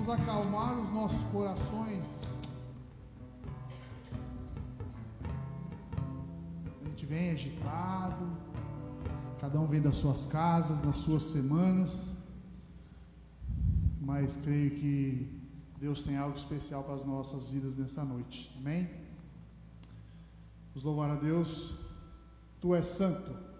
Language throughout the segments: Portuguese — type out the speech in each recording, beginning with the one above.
Vamos acalmar os nossos corações. A gente vem agitado, cada um vem das suas casas, das suas semanas, mas creio que Deus tem algo especial para as nossas vidas nesta noite, amém? Vamos louvar a Deus. Tu és santo.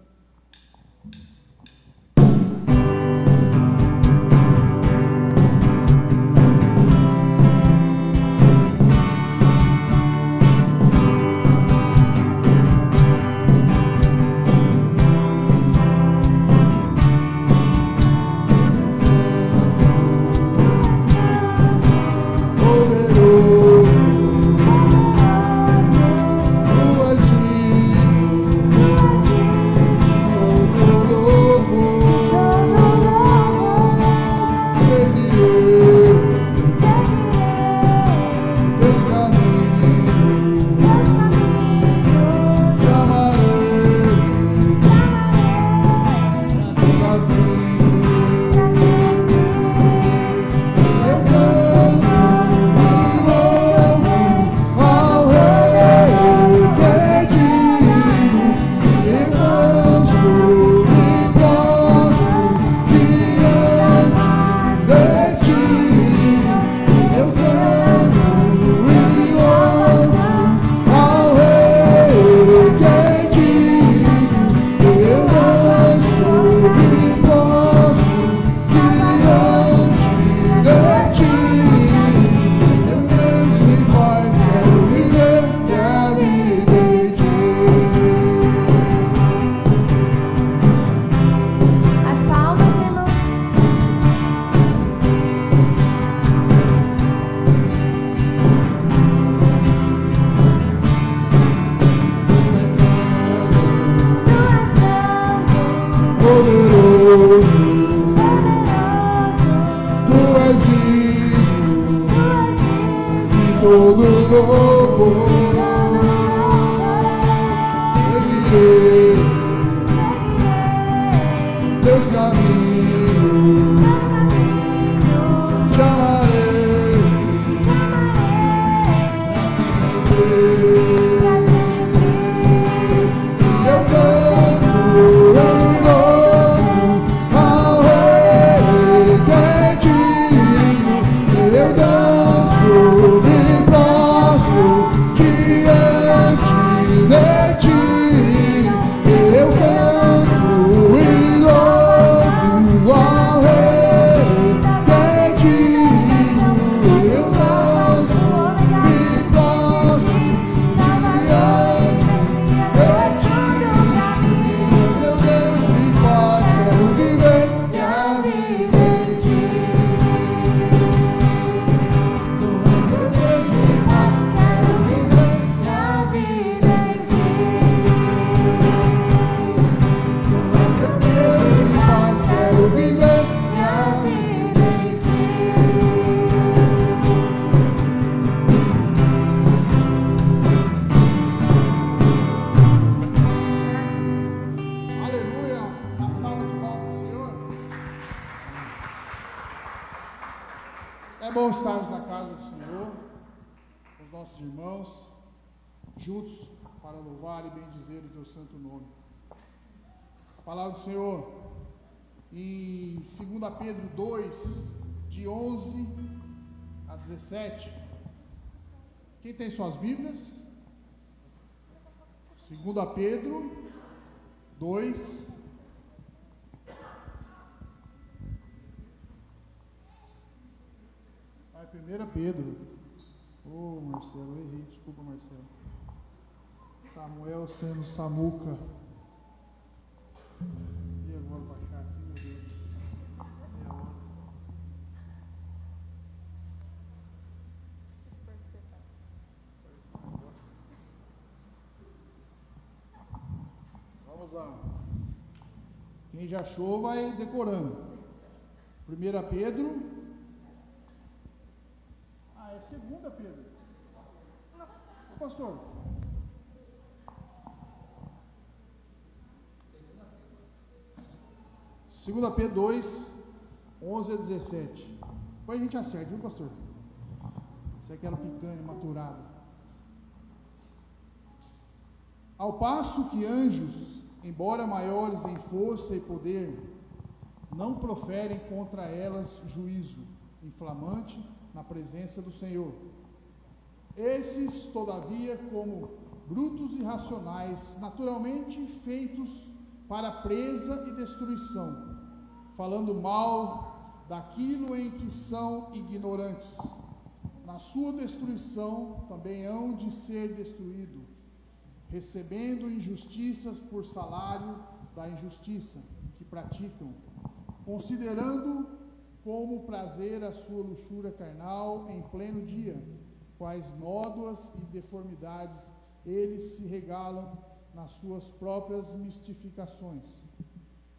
É bom estarmos na casa do Senhor, com os nossos irmãos, juntos para louvar e bendizer o teu santo nome. A palavra do Senhor em 2 Pedro 2, de 11 a 17. Quem tem suas Bíblias? 2 Pedro 2, vai 1 Pedro. Marcelo, eu errei, desculpa, Marcelo. Samuel sendo Samuca. E agora baixar aqui, meu Deus. Vamos lá. Quem já achou vai decorando. 1 Pedro. É 2 Pedro. Ô, pastor. 2 Pedro 2, 11 a 17. Depois a gente acerta, viu, pastor? Isso aqui era picanha maturada. Ao passo que anjos, embora maiores em força e poder, não proferem contra elas juízo inflamante na presença do Senhor. Esses, todavia, como brutos e irracionais, naturalmente feitos para presa e destruição, falando mal daquilo em que são ignorantes, na sua destruição também hão de ser destruídos, recebendo injustiças por salário da injustiça que praticam, considerando como prazer a sua luxúria carnal em pleno dia, quais nódoas e deformidades eles se regalam nas suas próprias mistificações,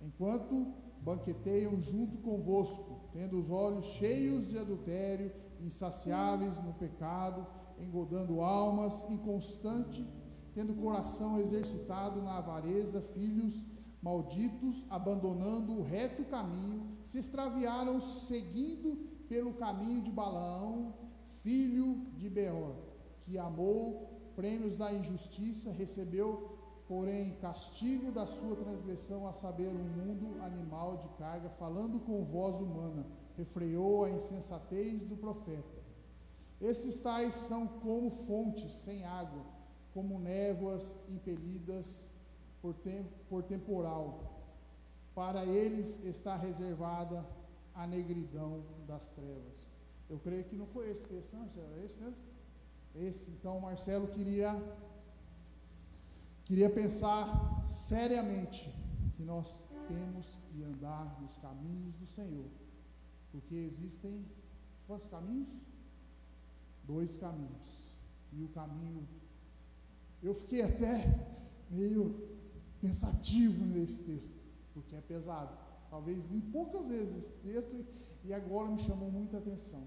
enquanto banqueteiam junto convosco, tendo os olhos cheios de adultério, insaciáveis no pecado, engodando almas, inconstante, tendo o coração exercitado na avareza, filhos malditos, abandonando o reto caminho, se extraviaram seguindo pelo caminho de Balaão, filho de Beor, que amou prêmios da injustiça, recebeu, porém, castigo da sua transgressão, a saber, um mundo animal de carga, falando com voz humana, refreou a insensatez do profeta. Esses tais são como fontes sem água, como névoas impelidas por temporal. Para eles está reservada a negridão das trevas. Eu creio que não foi esse texto, não, Marcelo, é esse mesmo? Esse. Então, Marcelo queria pensar seriamente que nós temos que andar nos caminhos do Senhor, porque existem quantos caminhos? 2 caminhos, e o caminho, eu fiquei até meio pensativo nesse texto, porque é pesado, talvez li poucas vezes esse texto, e agora me chamou muita atenção.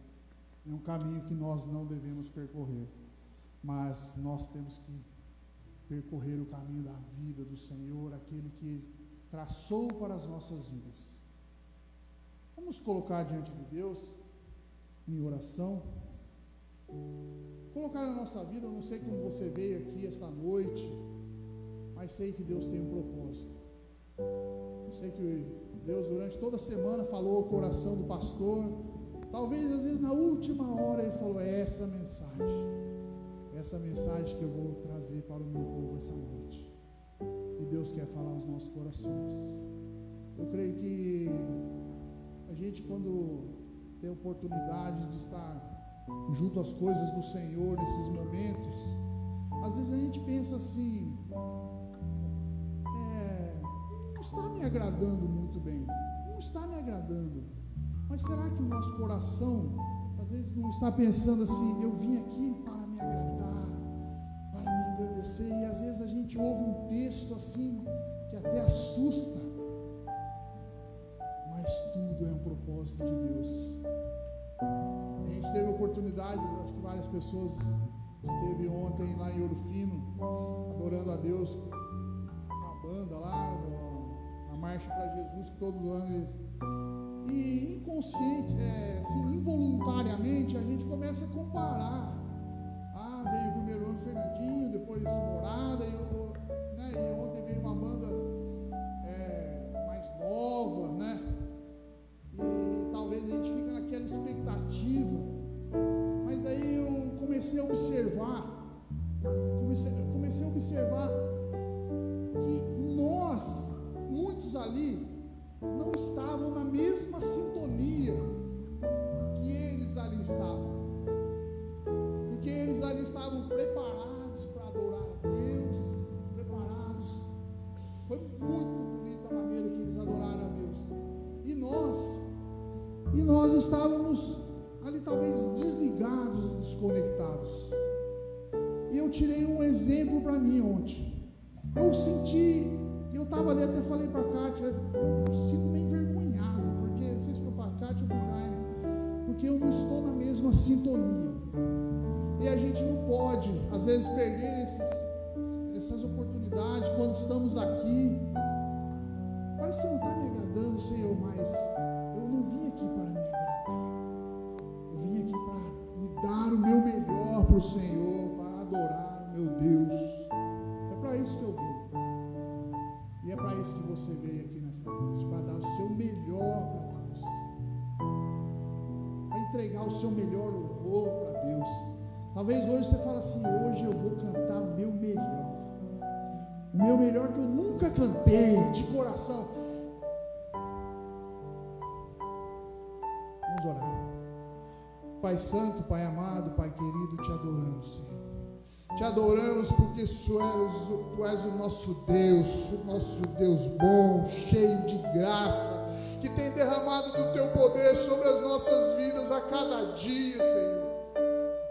É um caminho que nós não devemos percorrer, mas nós temos que percorrer o caminho da vida do Senhor, aquele que Ele traçou para as nossas vidas. Vamos colocar diante de Deus, em oração, colocar na nossa vida. Eu não sei como você veio aqui essa noite, mas sei que Deus tem um propósito. Eu sei que Deus durante toda a semana falou ao coração do pastor, talvez às vezes na última hora Ele falou, é essa mensagem que eu vou trazer para o meu povo essa noite. E Deus quer falar aos nossos corações. Eu creio que a gente, quando tem a oportunidade de estar junto às coisas do Senhor nesses momentos, às vezes a gente pensa assim, não está me agradando muito bem, não está me agradando, mas será que o nosso coração às vezes não está pensando assim, eu vim aqui para me agradar, para me engrandecer? E às vezes a gente ouve um texto assim que até assusta, mas tudo é um propósito de Deus. A gente teve a oportunidade, acho que várias pessoas esteve ontem lá em Ouro Fino, adorando a Deus com a banda lá, na Marcha para Jesus, que todos os anos eles... E inconsciente, assim, involuntariamente, a gente começa a comparar. Veio o primeiro ano Fernandinho, depois Morada, e ontem veio uma banda mais nova, né? E talvez a gente fica naquela expectativa, mas aí eu comecei a observar que muitos ali, não estavam na mesma sintonia que eles ali estavam, porque eles ali estavam preparados para adorar a Deus, preparados. Foi muito bonita a maneira que eles adoraram a Deus, e nós estávamos ali talvez desligados e desconectados. E eu tirei um exemplo para mim ontem. Eu senti, eu estava ali, até falei para a Kátia, eu sinto meio envergonhado, porque, não sei se foi para a Kátia ou para o Jaime, porque eu não estou na mesma sintonia. E a gente não pode, às vezes, perder essas oportunidades quando estamos aqui. Parece que não está me agradando, Senhor, mas eu não vim aqui para me agradar. o Senhor, para adorar o meu Deus. É para isso que eu vim. E é para isso que você veio aqui nessa noite, para dar o seu melhor para Deus, para entregar o seu melhor louvor para Deus. Talvez hoje você fale assim: hoje eu vou cantar o meu melhor que eu nunca cantei, de coração. Vamos orar. Pai santo, Pai amado, Pai querido, te adoramos, Senhor. Te adoramos porque Tu és o nosso Deus bom, cheio de graça, que tem derramado do Teu poder sobre as nossas vidas a cada dia, Senhor.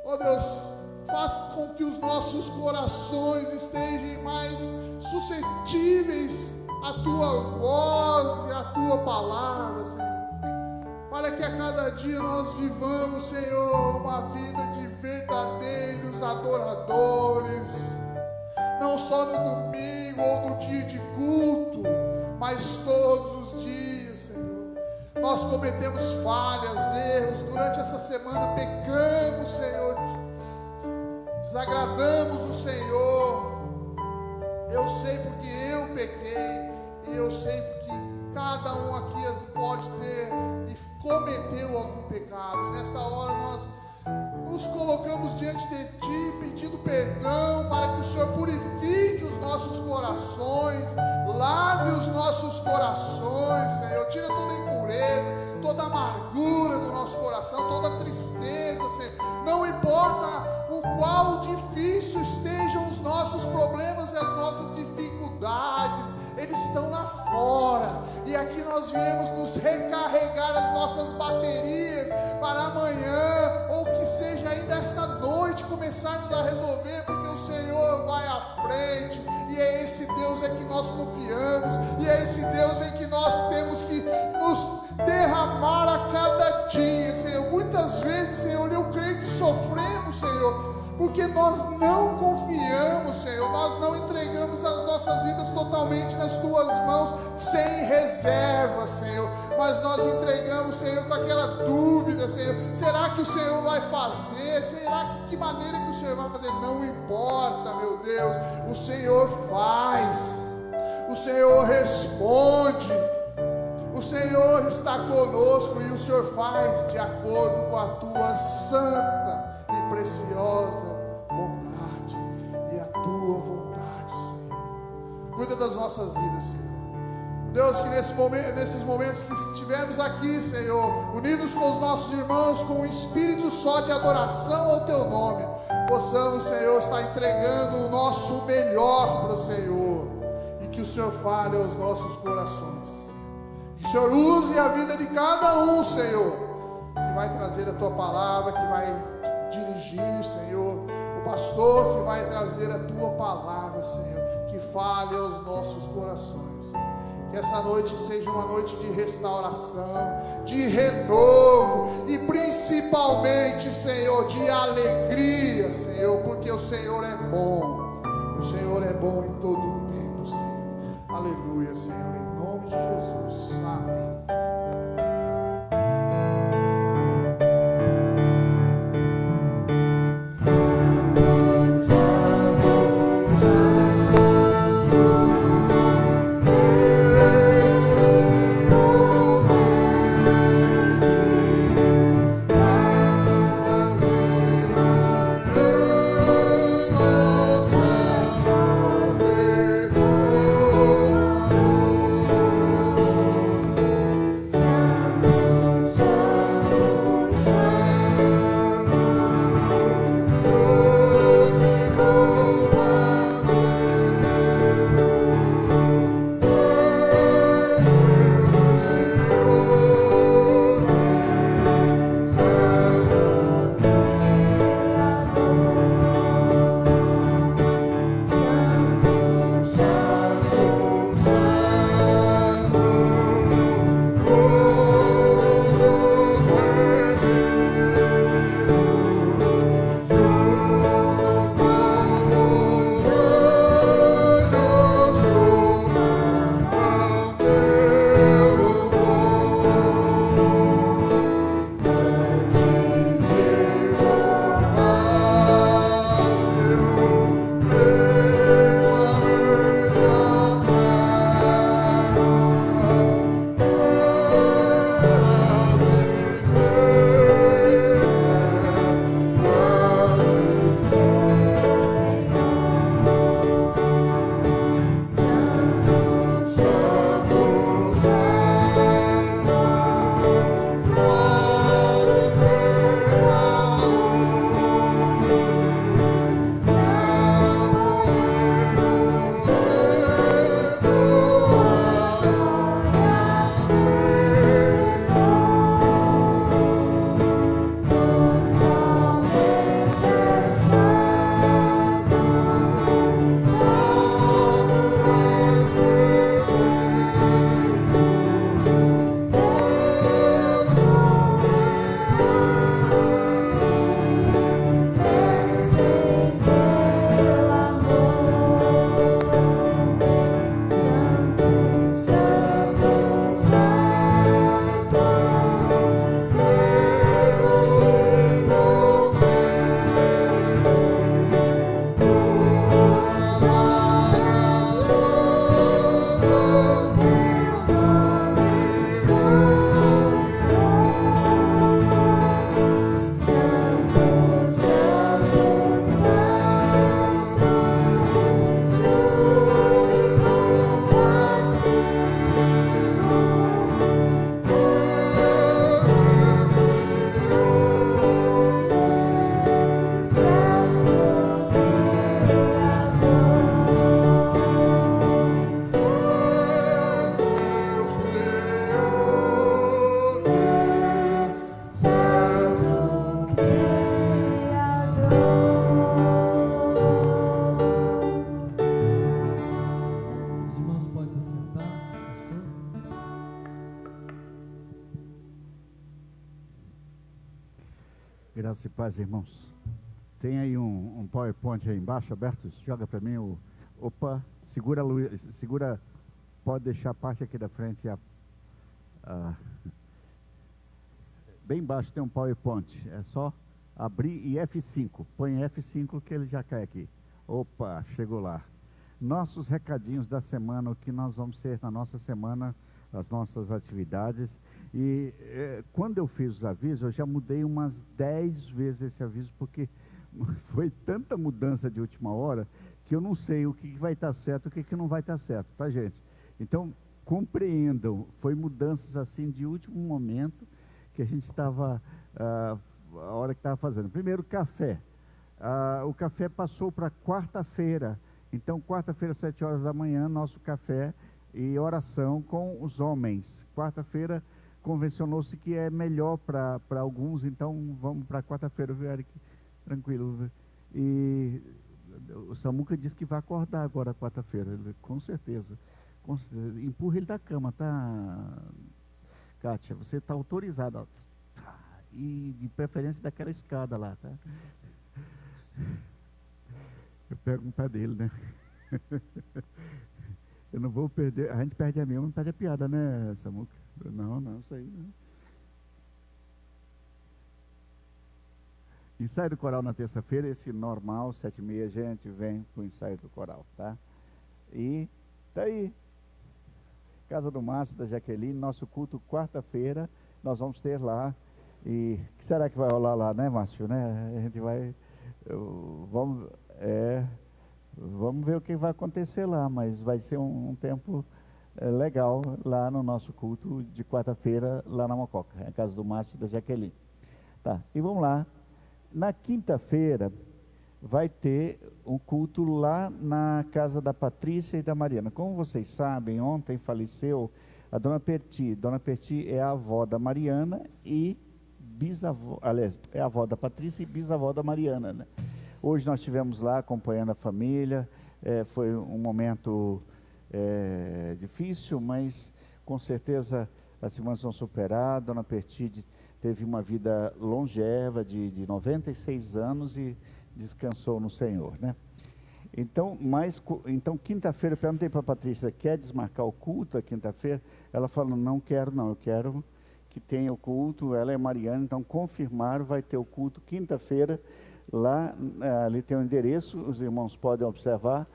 Ó Deus, faz com que os nossos corações estejam mais suscetíveis à Tua voz e à Tua palavra, Senhor. Para que a cada dia nós vivamos, Senhor, uma vida de verdadeiros adoradores, não só no domingo ou no dia de culto, mas todos os dias, Senhor. Nós cometemos falhas, erros, durante essa semana pecamos, Senhor, desagradamos o Senhor. Eu sei porque eu pequei, e eu sei porque cada um aqui pode ter e cometeu algum pecado. E nesta hora nós nos colocamos diante de Ti, pedindo perdão, para que o Senhor purifique os nossos corações, lave os nossos corações, Senhor. Tira toda impureza, toda amargura do nosso coração, toda tristeza, Senhor. Não importa o qual difícil estejam os nossos problemas e as nossas dificuldades, eles estão lá fora, e aqui nós viemos nos recarregar as nossas baterias para amanhã, ou que seja ainda essa noite, começarmos a resolver, porque o Senhor vai à frente, e é esse Deus em que nós confiamos, e é esse Deus em que nós temos que nos derramar a cada dia, Senhor. Muitas vezes, Senhor, eu creio que sofremos, Senhor, porque nós não confiamos, Senhor, nós não entregamos as nossas vidas totalmente nas Tuas mãos, sem reserva, Senhor, mas nós entregamos, Senhor, com aquela dúvida, Senhor: será que o Senhor vai fazer? Será que maneira que o Senhor vai fazer? Não importa, meu Deus, o Senhor faz, o Senhor responde, o Senhor está conosco, e o Senhor faz de acordo com a Tua santa e preciosa bondade e a Tua vontade, Senhor. Cuida das nossas vidas, Senhor. Deus, que nesses momentos que estivermos aqui, Senhor, unidos com os nossos irmãos, com um espírito só de adoração ao Teu nome, possamos, Senhor, estar entregando o nosso melhor para o Senhor, e que o Senhor fale aos nossos corações. Que o Senhor use a vida de cada um, Senhor, que vai trazer a Tua palavra, que vai dirigir, Senhor, o pastor que vai trazer a Tua palavra, Senhor, que fale aos nossos corações. Que essa noite seja uma noite de restauração, de renovo e principalmente, Senhor, de alegria, Senhor, porque o Senhor é bom. O Senhor é bom em todo o tempo, Senhor. Aleluia, Senhor, em nome de Jesus. Amém. Santo, Graças e paz, irmãos. Tem aí um PowerPoint aí embaixo aberto? Joga para mim o... Opa, segura a luz, segura, pode deixar a parte aqui da frente. Bem embaixo tem um PowerPoint, é só abrir e F5. Põe F5 que ele já cai aqui. Opa, chegou lá. Nossos recadinhos da semana, o que nós vamos ter na nossa semana, as nossas atividades. E quando eu fiz os avisos, eu já mudei umas 10 vezes esse aviso, porque foi tanta mudança de última hora, que eu não sei o que vai estar certo e o que não vai estar certo, tá, gente? Então, compreendam, foi mudanças assim de último momento, que a gente estava, a hora que estava fazendo. Primeiro, café. O café passou para quarta-feira. Então, quarta-feira, 7 horas da manhã, nosso café e oração com os homens. Quarta-feira, convencionou-se que é melhor para alguns, então vamos para quarta-feira, viu, Eric? Tranquilo. E o Samuca disse que vai acordar agora quarta-feira, com certeza. Empurra ele da cama, tá, Kátia? Você está autorizada, ó. E de preferência daquela escada lá, tá? Eu pego um pé dele, né? Eu não vou perder, a gente perde a minha, não perde a piada, né, Samuca? Não, isso aí não. Ensaio do coral na terça-feira, esse normal, 7h30, a gente vem para o ensaio do coral, tá? E tá aí. Casa do Márcio, da Jaqueline, nosso culto quarta-feira, nós vamos ter lá. E o que será que vai rolar lá, né, Márcio? Né? A gente vai... Vamos ver o que vai acontecer lá, mas vai ser um tempo legal lá no nosso culto de quarta-feira, lá na Mococa, a casa do Márcio e da Jaqueline. Tá, e vamos lá. Na quinta-feira vai ter um culto lá na casa da Patrícia e da Mariana. Como vocês sabem, ontem faleceu a Dona Perti. Dona Perti é a avó da Mariana e bisavó, aliás, é a avó da Patrícia e bisavó da Mariana, né? Hoje nós estivemos lá acompanhando a família, foi um momento difícil, mas com certeza as irmãs vão superar. Dona Perti teve uma vida longeva de 96 anos e descansou no Senhor, né? Então, quinta-feira, eu perguntei para a Patrícia, quer desmarcar o culto a quinta-feira? Ela falou, não quero não, eu quero que tenha o culto. Ela é Mariana, então confirmaram, vai ter o culto quinta-feira. Lá, ali tem o endereço, os irmãos podem observar,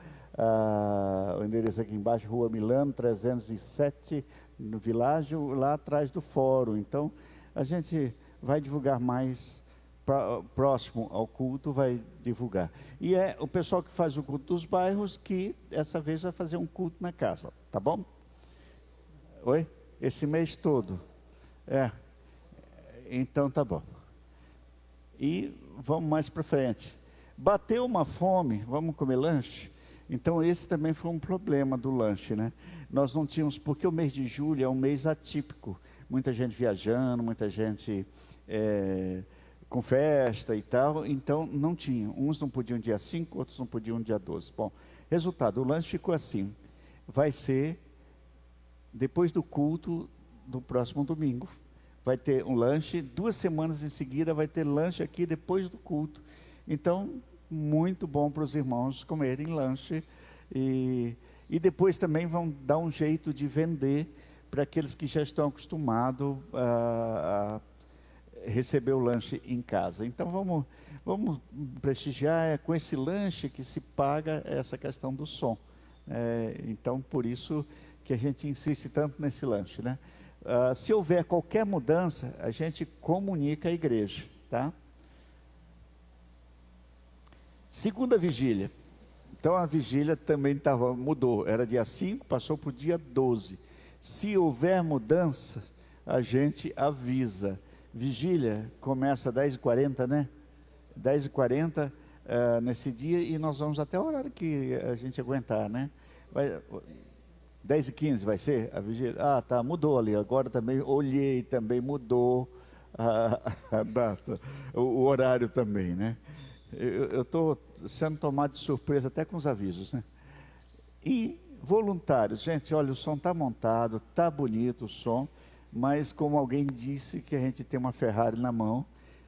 o endereço aqui embaixo, Rua Milano, 307, no Világio, lá atrás do fórum. Então, a gente vai divulgar mais, próximo ao culto, vai divulgar. E é o pessoal que faz o culto dos bairros, que essa vez vai fazer um culto na casa, tá bom? Oi? Esse mês todo. Então tá bom. E vamos mais para frente. Bateu uma fome, vamos comer lanche? Então esse também foi um problema do lanche, né? Nós não tínhamos, porque o mês de julho é um mês atípico. Muita gente viajando, muita gente com festa e tal, então não tinha. Uns não podiam dia 5, outros não podiam dia 12. Bom, resultado, o lanche ficou assim. Vai ser depois do culto do próximo domingo. Vai ter um lanche, 2 semanas em seguida vai ter lanche aqui depois do culto. Então, muito bom para os irmãos comerem lanche. E depois também vão dar um jeito de vender para aqueles que já estão acostumados a receber o lanche em casa. Então, vamos prestigiar, com esse lanche que se paga essa questão do som. Então, por isso que a gente insiste tanto nesse lanche, né? Se houver qualquer mudança, a gente comunica à igreja, tá? Segunda vigília. Então a vigília também mudou, era dia 5, passou para o dia 12. Se houver mudança, a gente avisa. Vigília começa às 10h40, né? 10h40 nesse dia, e nós vamos até o horário que a gente aguentar, né? 10h15 vai ser a vigília? Tá, mudou ali, agora também, olhei também, mudou a data, o horário também, né? Eu estou sendo tomado de surpresa até com os avisos, né? E voluntários, gente, olha, o som está montado, está bonito o som, mas como alguém disse que a gente tem uma Ferrari na mão,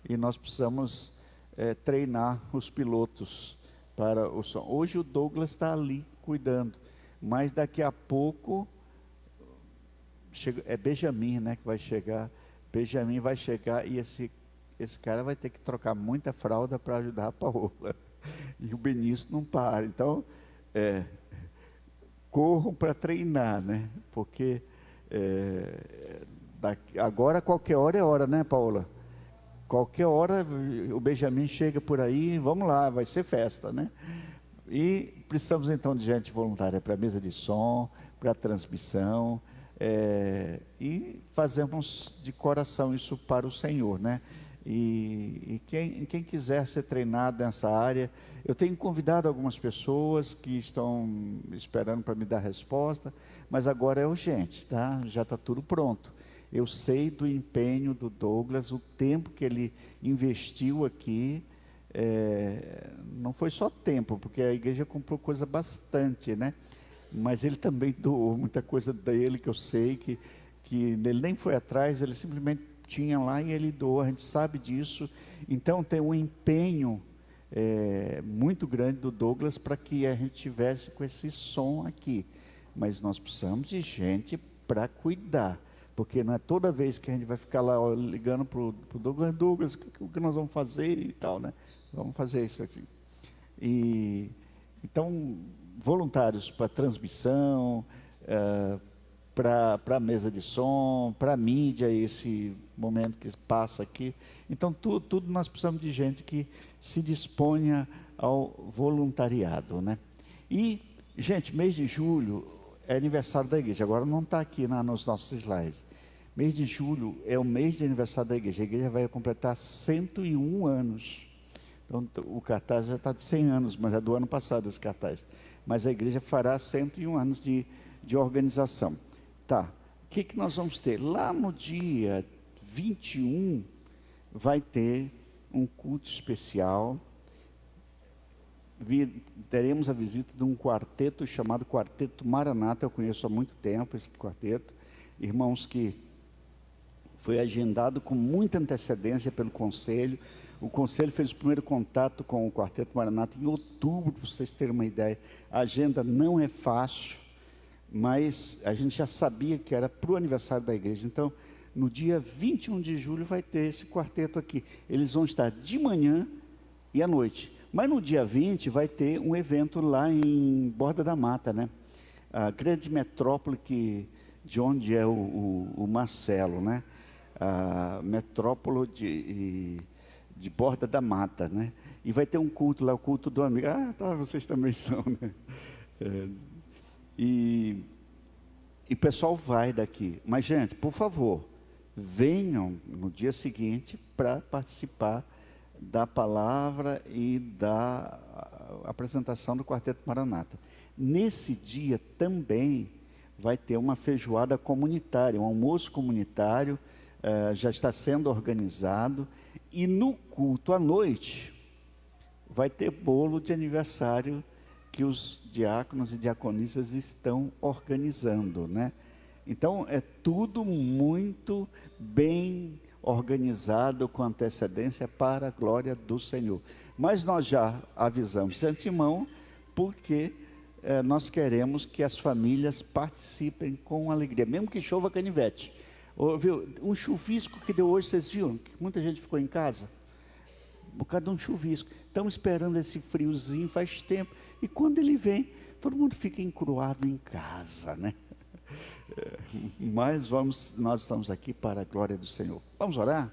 e nós precisamos treinar os pilotos para o som. Hoje o Douglas está ali cuidando, mas daqui a pouco é Benjamin, né, que vai chegar. Benjamin vai chegar e esse cara vai ter que trocar muita fralda para ajudar a Paola. E o Benício não para. Então, corram para treinar, né? Porque agora qualquer hora é hora, né, Paola? Qualquer hora o Benjamin chega por aí, vamos lá, vai ser festa, né? E precisamos então de gente voluntária para a mesa de som, para a transmissão, e fazemos de coração isso para o Senhor, né? E quem quiser ser treinado nessa área, eu tenho convidado algumas pessoas que estão esperando para me dar resposta, mas agora é urgente, tá? Já está tudo pronto. Eu sei do empenho do Douglas, o tempo que ele investiu aqui, não foi só tempo, porque a igreja comprou coisa bastante, né? Mas ele também doou muita coisa dele, que eu sei que ele nem foi atrás, ele simplesmente tinha lá e ele doou, a gente sabe disso. Então tem um empenho muito grande do Douglas para que a gente tivesse com esse som aqui. Mas nós precisamos de gente para cuidar, porque não é toda vez que a gente vai ficar lá ligando para o Douglas, o que nós vamos fazer e tal, né? Vamos fazer isso assim. E então, voluntários para transmissão, para a mesa de som, para a mídia, esse momento que passa aqui. Então, tudo nós precisamos de gente que se disponha ao voluntariado, né? E, gente, mês de julho é aniversário da igreja. Agora não está aqui nos nossos slides. Mês de julho é o mês de aniversário da igreja. A igreja vai completar 101 anos. Então, o cartaz já está de 100 anos, mas é do ano passado esse cartaz. Mas a igreja fará 101 anos de organização. Tá, o que nós vamos ter? Lá no dia 21, vai ter um culto especial. Teremos a visita de um quarteto chamado Quarteto Maranata. Eu conheço há muito tempo esse quarteto. Irmãos que foi agendado com muita antecedência pelo conselho. O conselho fez o primeiro contato com o Quarteto Maranata em outubro, para vocês terem uma ideia. A agenda não é fácil, mas a gente já sabia que era para o aniversário da igreja. Então, no dia 21 de julho vai ter esse quarteto aqui. Eles vão estar de manhã e à noite. Mas no dia 20 vai ter um evento lá em Borda da Mata, né? A grande metrópole de onde é o Marcelo, né? A metrópole de Borda da Mata, né? E vai ter um culto lá, o culto do amigo. Ah, tá, vocês também são, né? E o pessoal vai daqui. Mas, gente, por favor, venham no dia seguinte para participar da palavra e da apresentação do Quarteto Maranata. Nesse dia também vai ter uma feijoada comunitária, um almoço comunitário, já está sendo organizado. E no culto à noite, vai ter bolo de aniversário que os diáconos e diaconisas estão organizando, né? Então, é tudo muito bem organizado com antecedência para a glória do Senhor. Mas nós já avisamos de antemão, porque nós queremos que as famílias participem com alegria, mesmo que chova canivete. Viu? Um chuvisco que deu hoje, vocês viram? Que muita gente ficou em casa. Um bocado de um chuvisco. Estamos esperando esse friozinho faz tempo. E quando ele vem, todo mundo fica encruado em casa, né? Mas nós estamos aqui para a glória do Senhor. Vamos orar?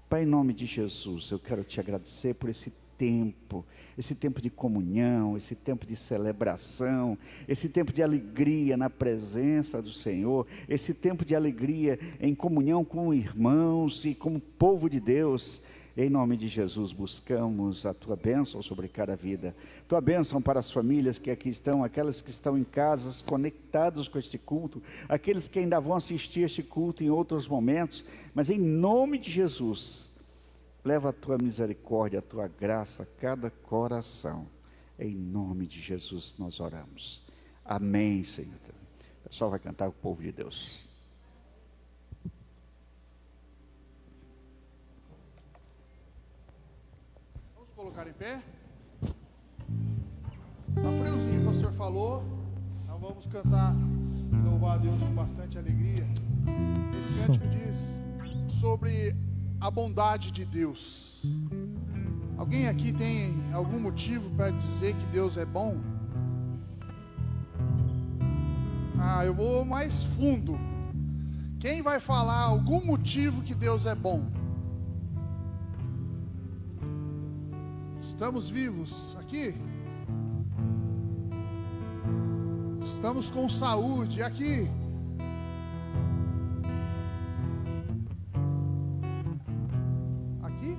Pai, em nome de Jesus, eu quero te agradecer por esse tempo de comunhão, esse tempo de celebração, esse tempo de alegria na presença do Senhor, esse tempo de alegria em comunhão com irmãos e com o povo de Deus. Em nome de Jesus, buscamos a Tua bênção sobre cada vida. Tua bênção para as famílias que aqui estão, aquelas que estão em casas conectados com este culto, aqueles que ainda vão assistir este culto em outros momentos, mas em nome de Jesus, leva a Tua misericórdia, a Tua graça a cada coração. Em nome de Jesus nós oramos. Amém, Senhor. O pessoal vai cantar com o povo de Deus. colocar em pé? Tá friozinho, o pastor falou. Então vamos cantar e louvar a Deus com bastante alegria. Esse cântico diz sobre a bondade de Deus. Alguém aqui tem algum motivo para dizer que Deus é bom? Eu vou mais fundo. Quem vai falar algum motivo que Deus é bom? Estamos vivos aqui? Estamos com saúde aqui? Aqui?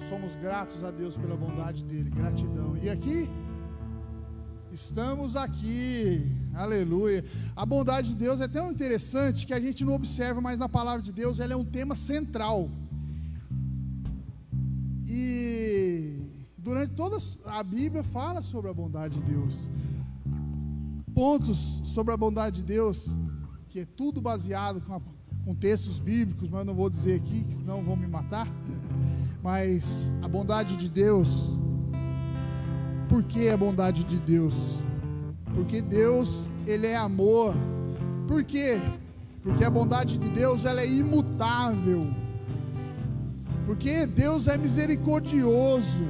Somos gratos a Deus pela bondade dele, gratidão. E aqui? Estamos aqui, aleluia. A bondade de Deus é tão interessante que a gente não observa, mas na palavra de Deus ela é um tema central. E durante toda a Bíblia fala sobre a bondade de Deus. Pontos sobre a bondade de Deus, que é tudo baseado com textos bíblicos, mas eu não vou dizer aqui, senão vão me matar. Mas a bondade de Deus. Por que a bondade de Deus? Porque Deus, Ele é amor. Por quê? Porque a bondade de Deus, ela é imutável. Porque Deus é misericordioso.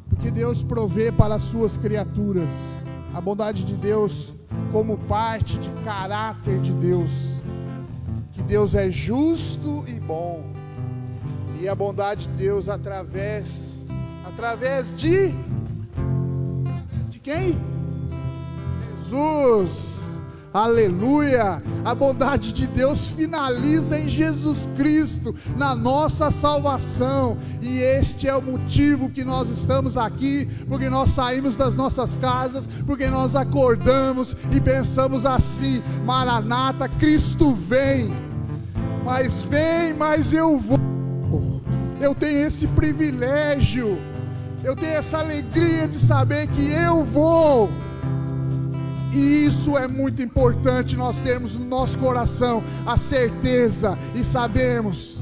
Porque Deus provê para as suas criaturas. A bondade de Deus como parte de caráter de Deus. Que Deus é justo e bom. E a bondade de Deus através de quem? Jesus. Aleluia. A bondade de Deus finaliza em Jesus Cristo, na nossa salvação. E este é o motivo que nós estamos aqui, porque nós saímos das nossas casas, porque nós acordamos e pensamos assim: Maranata, Cristo vem. Mas vem, mas eu vou. Eu tenho esse privilégio, eu tenho essa alegria de saber que eu vou. E isso é muito importante, nós termos no nosso coração a certeza e sabemos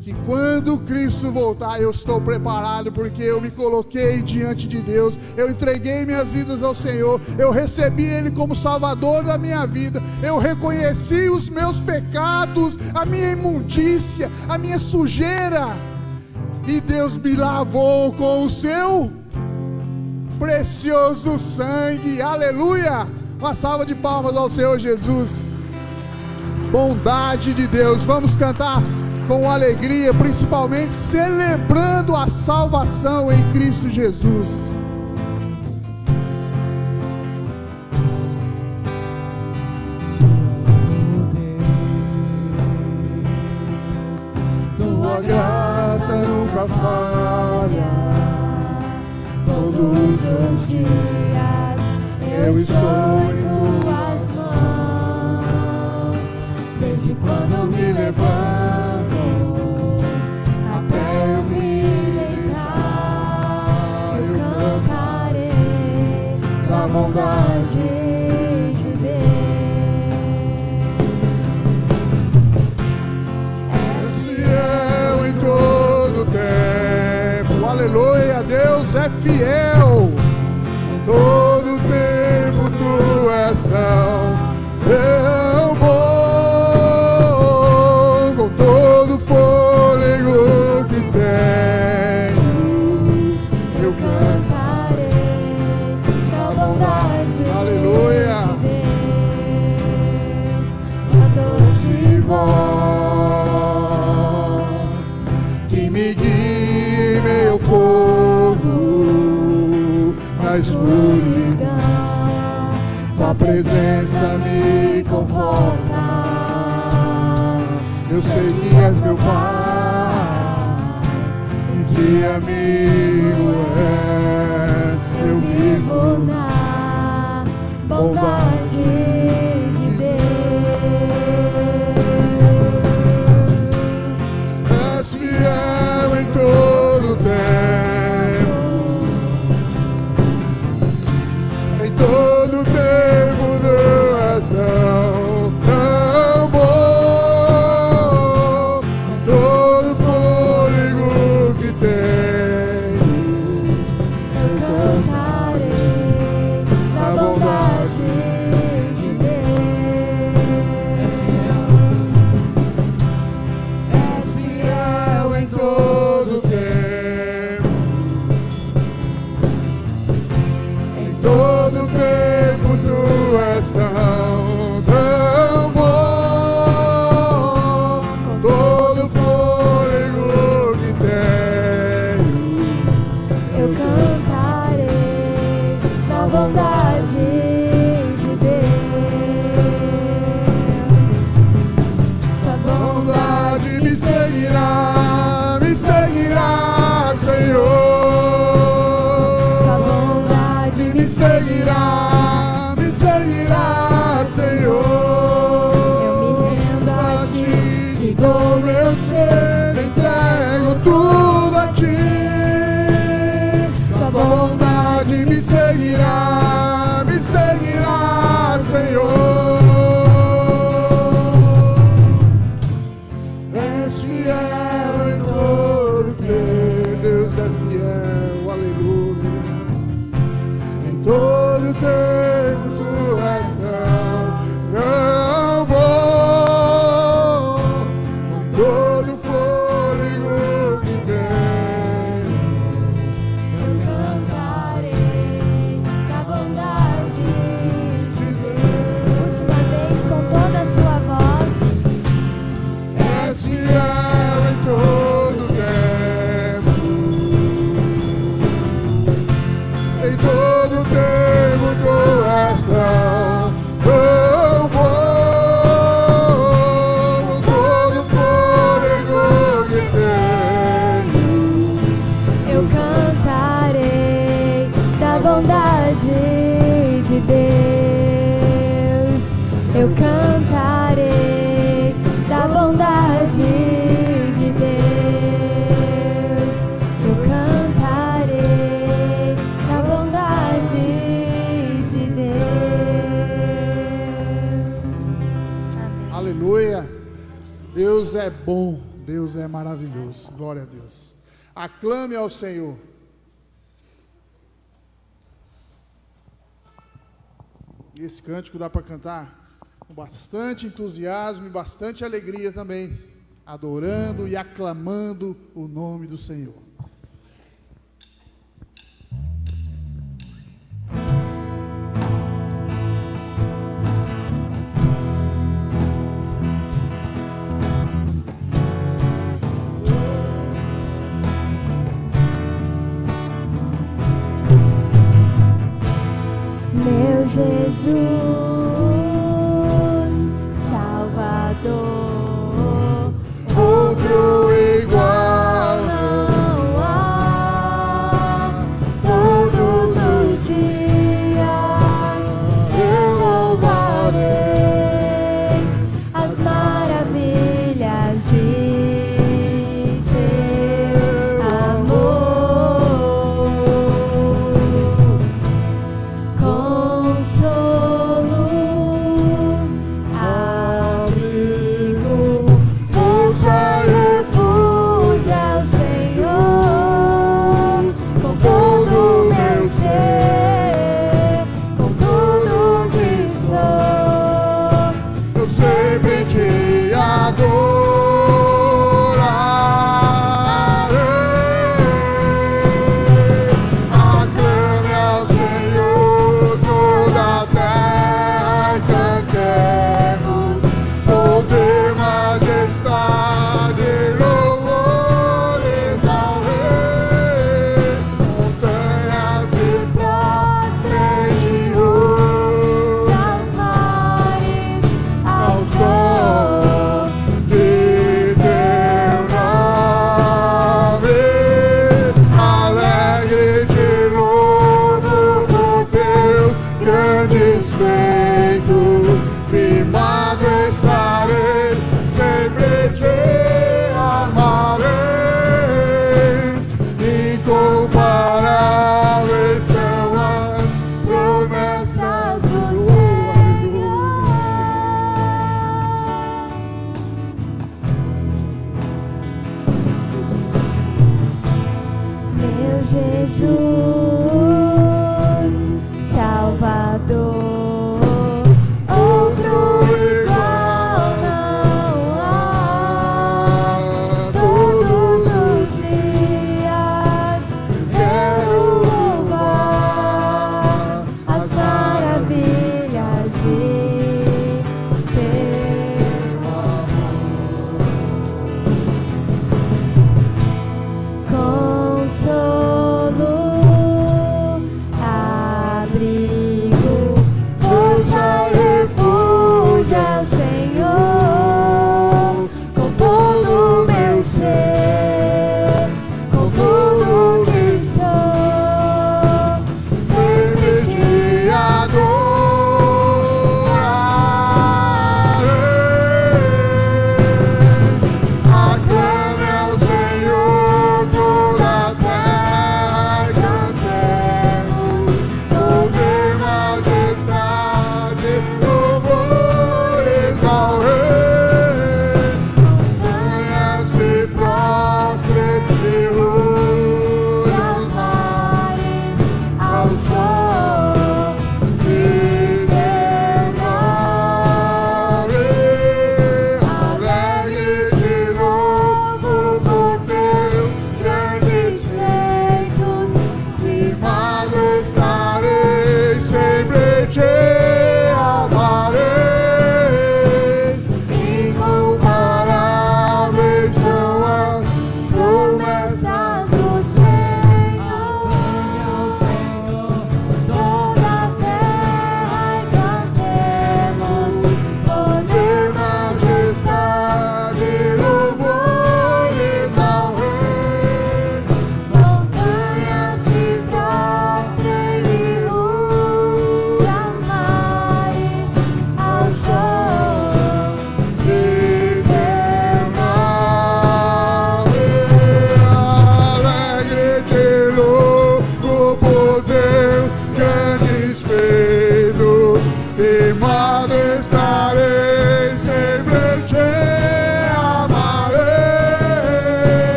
que quando Cristo voltar, eu estou preparado, porque eu me coloquei diante de Deus, eu entreguei minhas vidas ao Senhor, eu recebi Ele como Salvador da minha vida, eu reconheci os meus pecados, a minha imundícia, a minha sujeira, e Deus me lavou com o seu precioso sangue. Aleluia. Uma salva de palmas ao Senhor Jesus. Bondade de Deus. Vamos cantar com alegria, principalmente celebrando a salvação em Cristo Jesus. Tua graça nunca falha. Todos os dias eu estou em tuas mãos. Desde quando me levanto até eu me deitar, eu cantarei da bondade de Deus. És fiel em todo tempo. Aleluia. Deus é fiel. Todo tempo tu és tão bom. Com todo fôlego que tenho, eu cantarei da bondade. Aleluia. De Deus, a doce voz que me guia em meio fogo, na escuridão, tua presença me conforta. Eu sei que és meu Pai, e que amigo é. Eu vivo na bondade de Deus. És fiel em todo tempo. Em todo tempo tu és tão bom. dou meu ser, entrego tudo a ti. Tua bondade me seguirá, Senhor. És fiel em todo tempo, Deus é fiel, aleluia. Em todo tempo tu és tão bom, com todo fôlego que tenho. Eu cantarei da bondade de Deus. Última vez com toda a sua voz. És fiel em todo tempo, em todo tempo tu és tão bom, com todo fôlego que tenho. Eu cantarei da bondade de Deus. Eu cantarei da bondade de Deus. Eu cantarei da bondade de Deus. Amém. Aleluia. Deus é bom, Deus é maravilhoso. Glória a Deus. Aclame ao Senhor. E esse cântico dá para cantar com bastante entusiasmo e bastante alegria também, adorando e aclamando o nome do Senhor. Meu Jesus, Salvador, Outro igual não há. Todos os dias eu louvarei as maravilhas de teu amor. Consolo, abrigo, força e refúgio é o Senhor. Com todo o meu ser, com tudo que sou, eu sempre te adorarei. Aclame ao Senhor toda a terra e cantemos poder, majestade, louvores ao Rei. Montanhas se prostrem e ruge aos mares, ao som de teu nome. Alegre te louvo por teus grandes feitos. Firmado estarei, sempre te amarei. Incomparáveis são as promessas do Senhor. meu Jesus, Salvador, outro igual não há. Todos os dias quero louvar as maravilhas de teu consolo,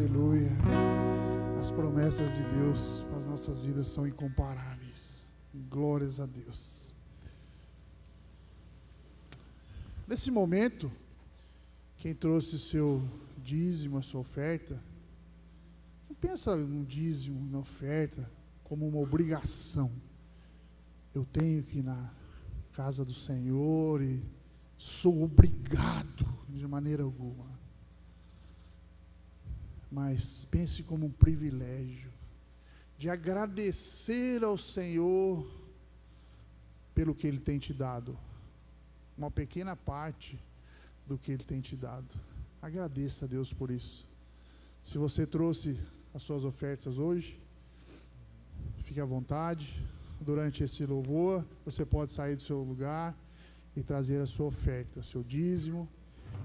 Aleluia. As promessas de Deus para as nossas vidas são incomparáveis. Glórias a Deus. Nesse momento, quem trouxe o seu dízimo, a sua oferta, não pensa no dízimo, na oferta, como uma obrigação. Eu tenho que ir na casa do Senhor e sou obrigado de maneira alguma. Mas pense como um privilégio de agradecer ao Senhor pelo que Ele tem te dado. Uma pequena parte do que Ele tem te dado. Agradeça a Deus por isso. Se você trouxe as suas ofertas hoje, fique à vontade. Durante esse louvor, você pode sair do seu lugar e trazer a sua oferta, seu dízimo.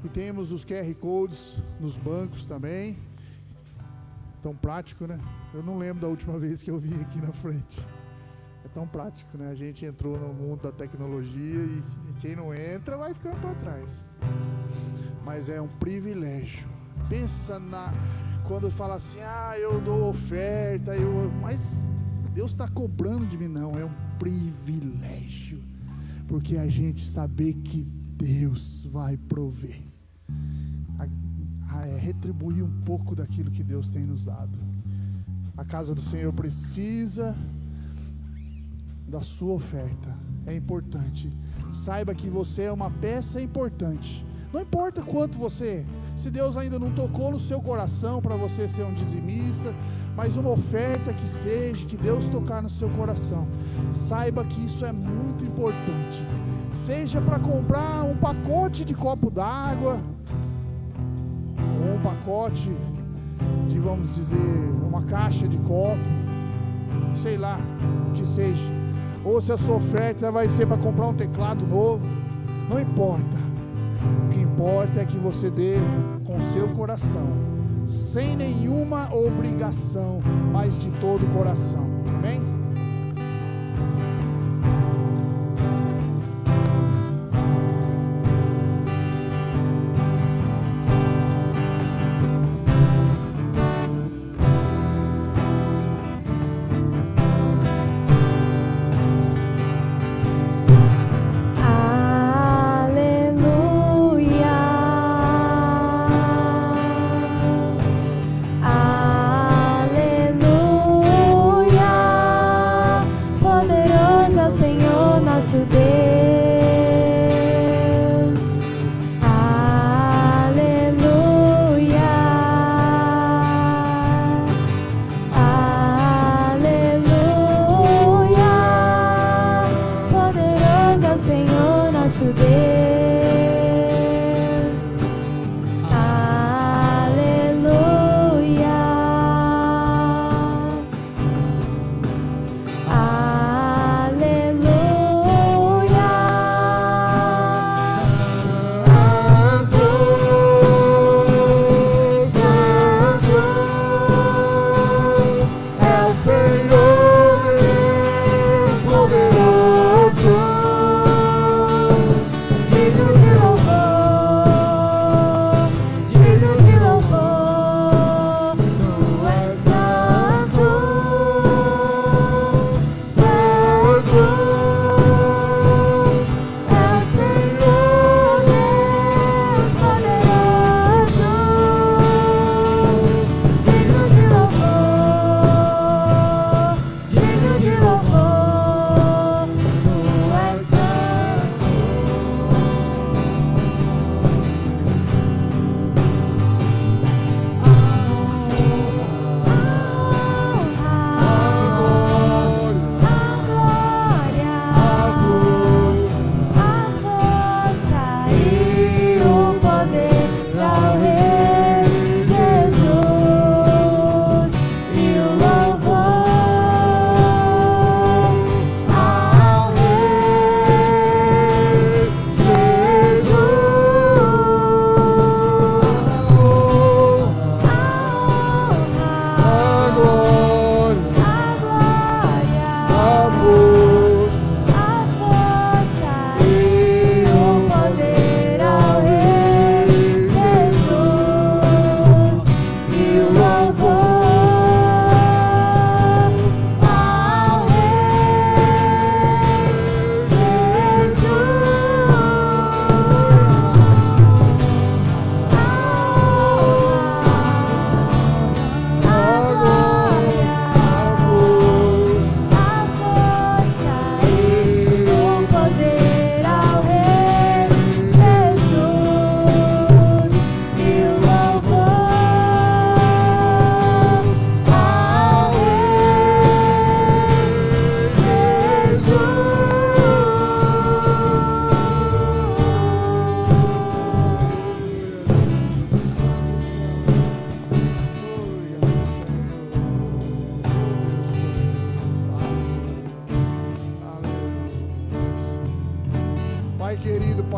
E temos os QR Codes nos bancos também. Tão prático, né? Eu não lembro da última vez que eu vim aqui na frente. É tão prático, né? A gente entrou no mundo da tecnologia e quem não entra vai ficando para trás. Mas é um privilégio. Pensa quando fala assim, eu dou oferta, mas Deus está cobrando de mim. Não, é um privilégio. Porque a gente saber que Deus vai prover. Retribuir um pouco daquilo que Deus tem nos dado. A casa do Senhor precisa da sua oferta. É importante. Saiba que você é uma peça importante. Não importa quanto você, se Deus ainda não tocou no seu coração para você ser um dizimista, mas uma oferta que seja, que Deus tocar no seu coração, saiba que isso é muito importante. Seja para comprar um pacote de copo d'água, ou um pacote de, vamos dizer, uma caixa de copo, sei lá, o que seja. Ou se a sua oferta vai ser para comprar um teclado novo, não importa. O que importa é que você dê com o seu coração, sem nenhuma obrigação, mas de todo o coração. Amém? Aleluia.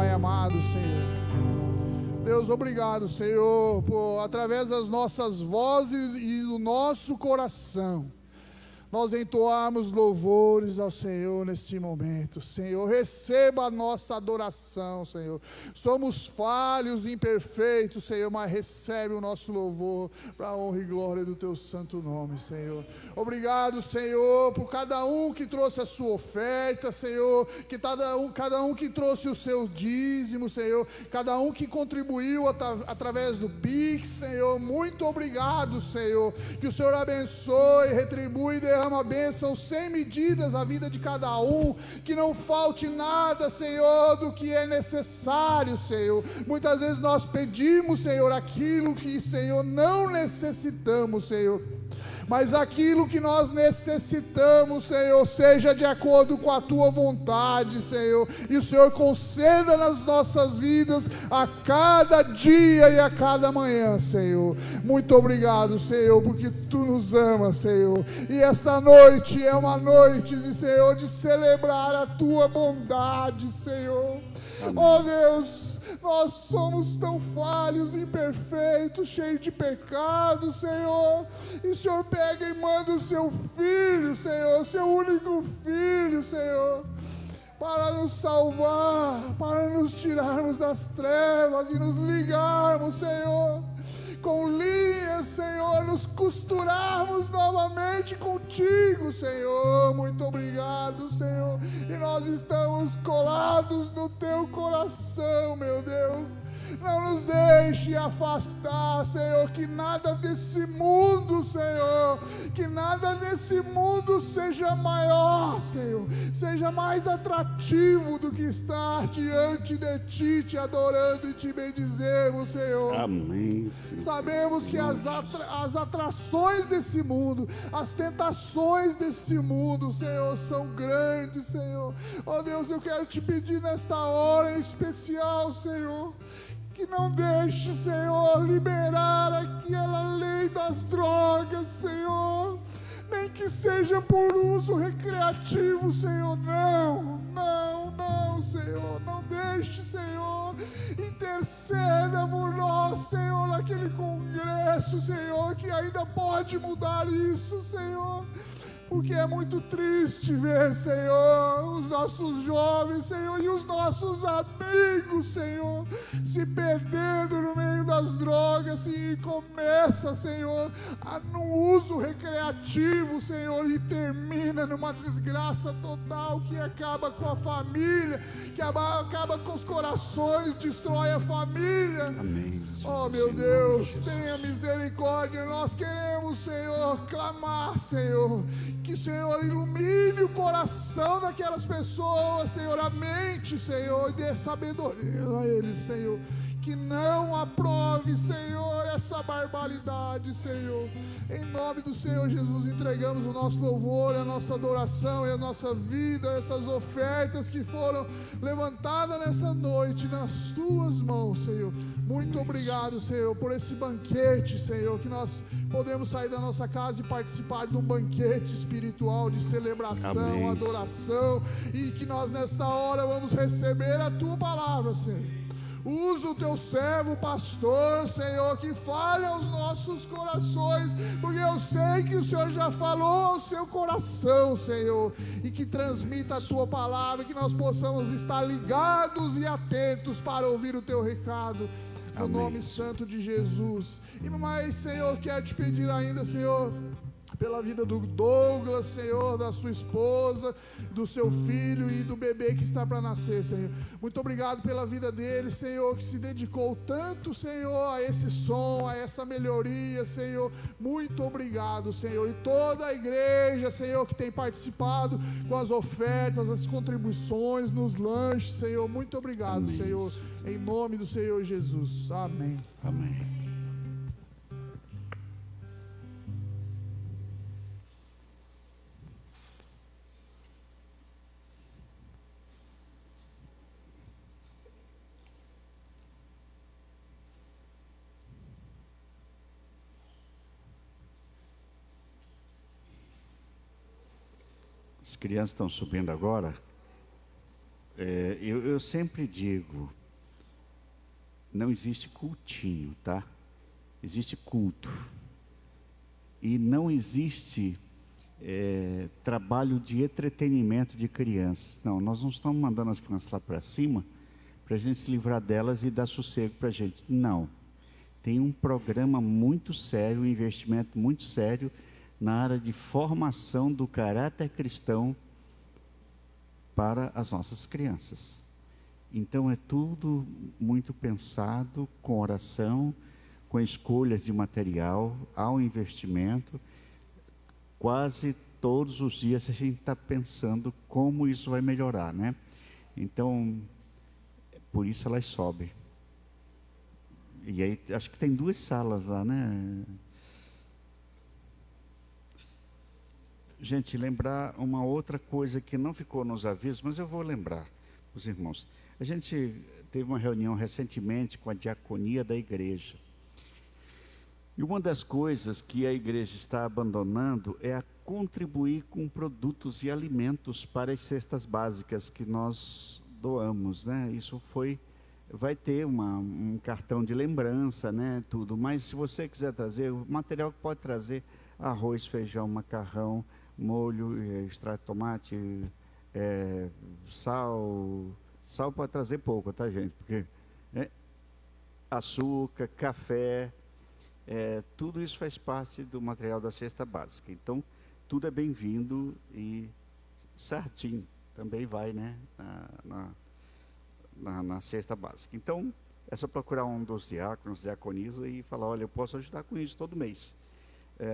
Pai amado, Senhor. Deus, obrigado, Senhor, por através das nossas vozes e do nosso coração, nós entoarmos louvores ao Senhor neste momento. Senhor, receba a nossa adoração, Senhor. Somos falhos, imperfeitos, Senhor, mas recebe o nosso louvor para a honra e glória do Teu santo nome, Senhor. Obrigado, Senhor, por cada um que trouxe a sua oferta, Senhor, que cada um que trouxe o seu dízimo, Senhor, cada um que contribuiu através do Pix, Senhor. Muito obrigado, Senhor. Que o Senhor abençoe, retribui e derrama a bênção sem medidas a vida de cada um, que não falte nada, Senhor, do que é necessário, Senhor. Muitas vezes nós pedimos, Senhor, aquilo que, Senhor, não necessitamos, Senhor. Mas aquilo que nós necessitamos, Senhor, seja de acordo com a Tua vontade, Senhor. E o Senhor conceda nas nossas vidas a cada dia e a cada manhã, Senhor. Muito obrigado, Senhor, porque Tu nos amas, Senhor. E essa noite é uma noite de, Senhor, de celebrar a Tua bondade, Senhor. Amém. Oh Deus, nós somos tão falhos, imperfeitos, cheios de pecado, Senhor. E o Senhor pega e manda o Seu Filho, Senhor, Seu único Filho, Senhor, para nos salvar, para nos tirarmos das trevas e nos ligarmos, Senhor, com linhas, Senhor, nos costurarmos novamente contigo, Senhor. Muito obrigado, Senhor. E nós estamos colados no Teu coração, meu Deus. Não nos deixe afastar, Senhor, que nada desse mundo, Senhor, que nada desse mundo seja maior, Senhor, seja mais atrativo do que estar diante de Ti, Te adorando e Te bendizemos, Senhor. Amém. Sabemos que as atrações desse mundo, as tentações desse mundo, Senhor, são grandes, Senhor. Oh Deus, eu quero Te pedir nesta hora em especial, Senhor, que não deixe, Senhor, liberar aquela lei das drogas, Senhor, nem que seja por uso recreativo, Senhor. Não, Senhor, não deixe, Senhor. Interceda por nós, Senhor, naquele congresso, Senhor, que ainda pode mudar isso, Senhor. Porque é muito triste ver, Senhor, os nossos jovens, Senhor, e os nossos amigos, Senhor, se perdendo no meio das drogas e começa, Senhor, no uso recreativo, Senhor, e termina numa desgraça total que acaba com a família, que acaba com os corações, destrói a família. Amém. Oh, meu Deus, tenha misericórdia. Nós queremos, Senhor, clamar, Senhor, que, Senhor, ilumine o coração daquelas pessoas, Senhor, a mente, Senhor, e dê sabedoria a eles, Senhor, que não aprove, Senhor, essa barbaridade, Senhor. Em nome do Senhor Jesus, entregamos o nosso louvor, a nossa adoração e a nossa vida, essas ofertas que foram levantadas nessa noite nas Tuas mãos, Senhor. Muito obrigado, Senhor, por esse banquete, Senhor, que nós podemos sair da nossa casa e participar de um banquete espiritual de celebração, amém, adoração, e que nós nessa hora vamos receber a Tua palavra, Senhor. Usa o Teu servo, pastor, Senhor, que fale aos nossos corações, porque eu sei que o Senhor já falou ao seu coração, Senhor, e que transmita a Tua palavra, que nós possamos estar ligados e atentos para ouvir o Teu recado, no nome santo de Jesus. E mais, Senhor, quero Te pedir ainda, Senhor, pela vida do Douglas, Senhor, da sua esposa, do seu filho e do bebê que está para nascer, Senhor. Muito obrigado pela vida dele, Senhor, que se dedicou tanto, Senhor, a esse som, a essa melhoria, Senhor. Muito obrigado, Senhor. E toda a igreja, Senhor, que tem participado com as ofertas, as contribuições, nos lanches, Senhor. Muito obrigado, amém, Senhor. Em nome do Senhor Jesus. Amém. Amém. As crianças estão subindo agora. eu sempre digo, não existe cultinho, tá? Existe culto. E não existe trabalho de entretenimento de crianças. Não, nós não estamos mandando as crianças lá para cima para a gente se livrar delas e dar sossego para a gente. Não. Tem um programa muito sério, um investimento muito sério na área de formação do caráter cristão para as nossas crianças. Então é tudo muito pensado, com oração, com escolhas de material, há um investimento. Quase todos os dias a gente está pensando como isso vai melhorar, né? Então, por isso elas sobem. E aí, acho que tem 2 salas lá, né? Gente, lembrar uma outra coisa que não ficou nos avisos, mas eu vou lembrar os irmãos. A gente teve uma reunião recentemente com a diaconia da igreja. E uma das coisas que a igreja está abandonando é a contribuir com produtos e alimentos para as cestas básicas que nós doamos, né? Isso vai ter um cartão de lembrança, né? Tudo. Mas se você quiser trazer, o material que pode trazer: arroz, feijão, macarrão, molho, extrato de tomate, sal. Sal pode trazer pouco, tá, gente? Porque açúcar, café, tudo isso faz parte do material da cesta básica. Então, tudo é bem-vindo e certinho também vai, né, na cesta básica. Então, é só procurar um dos diáconos, diaconisa e falar: olha, eu posso ajudar com isso todo mês.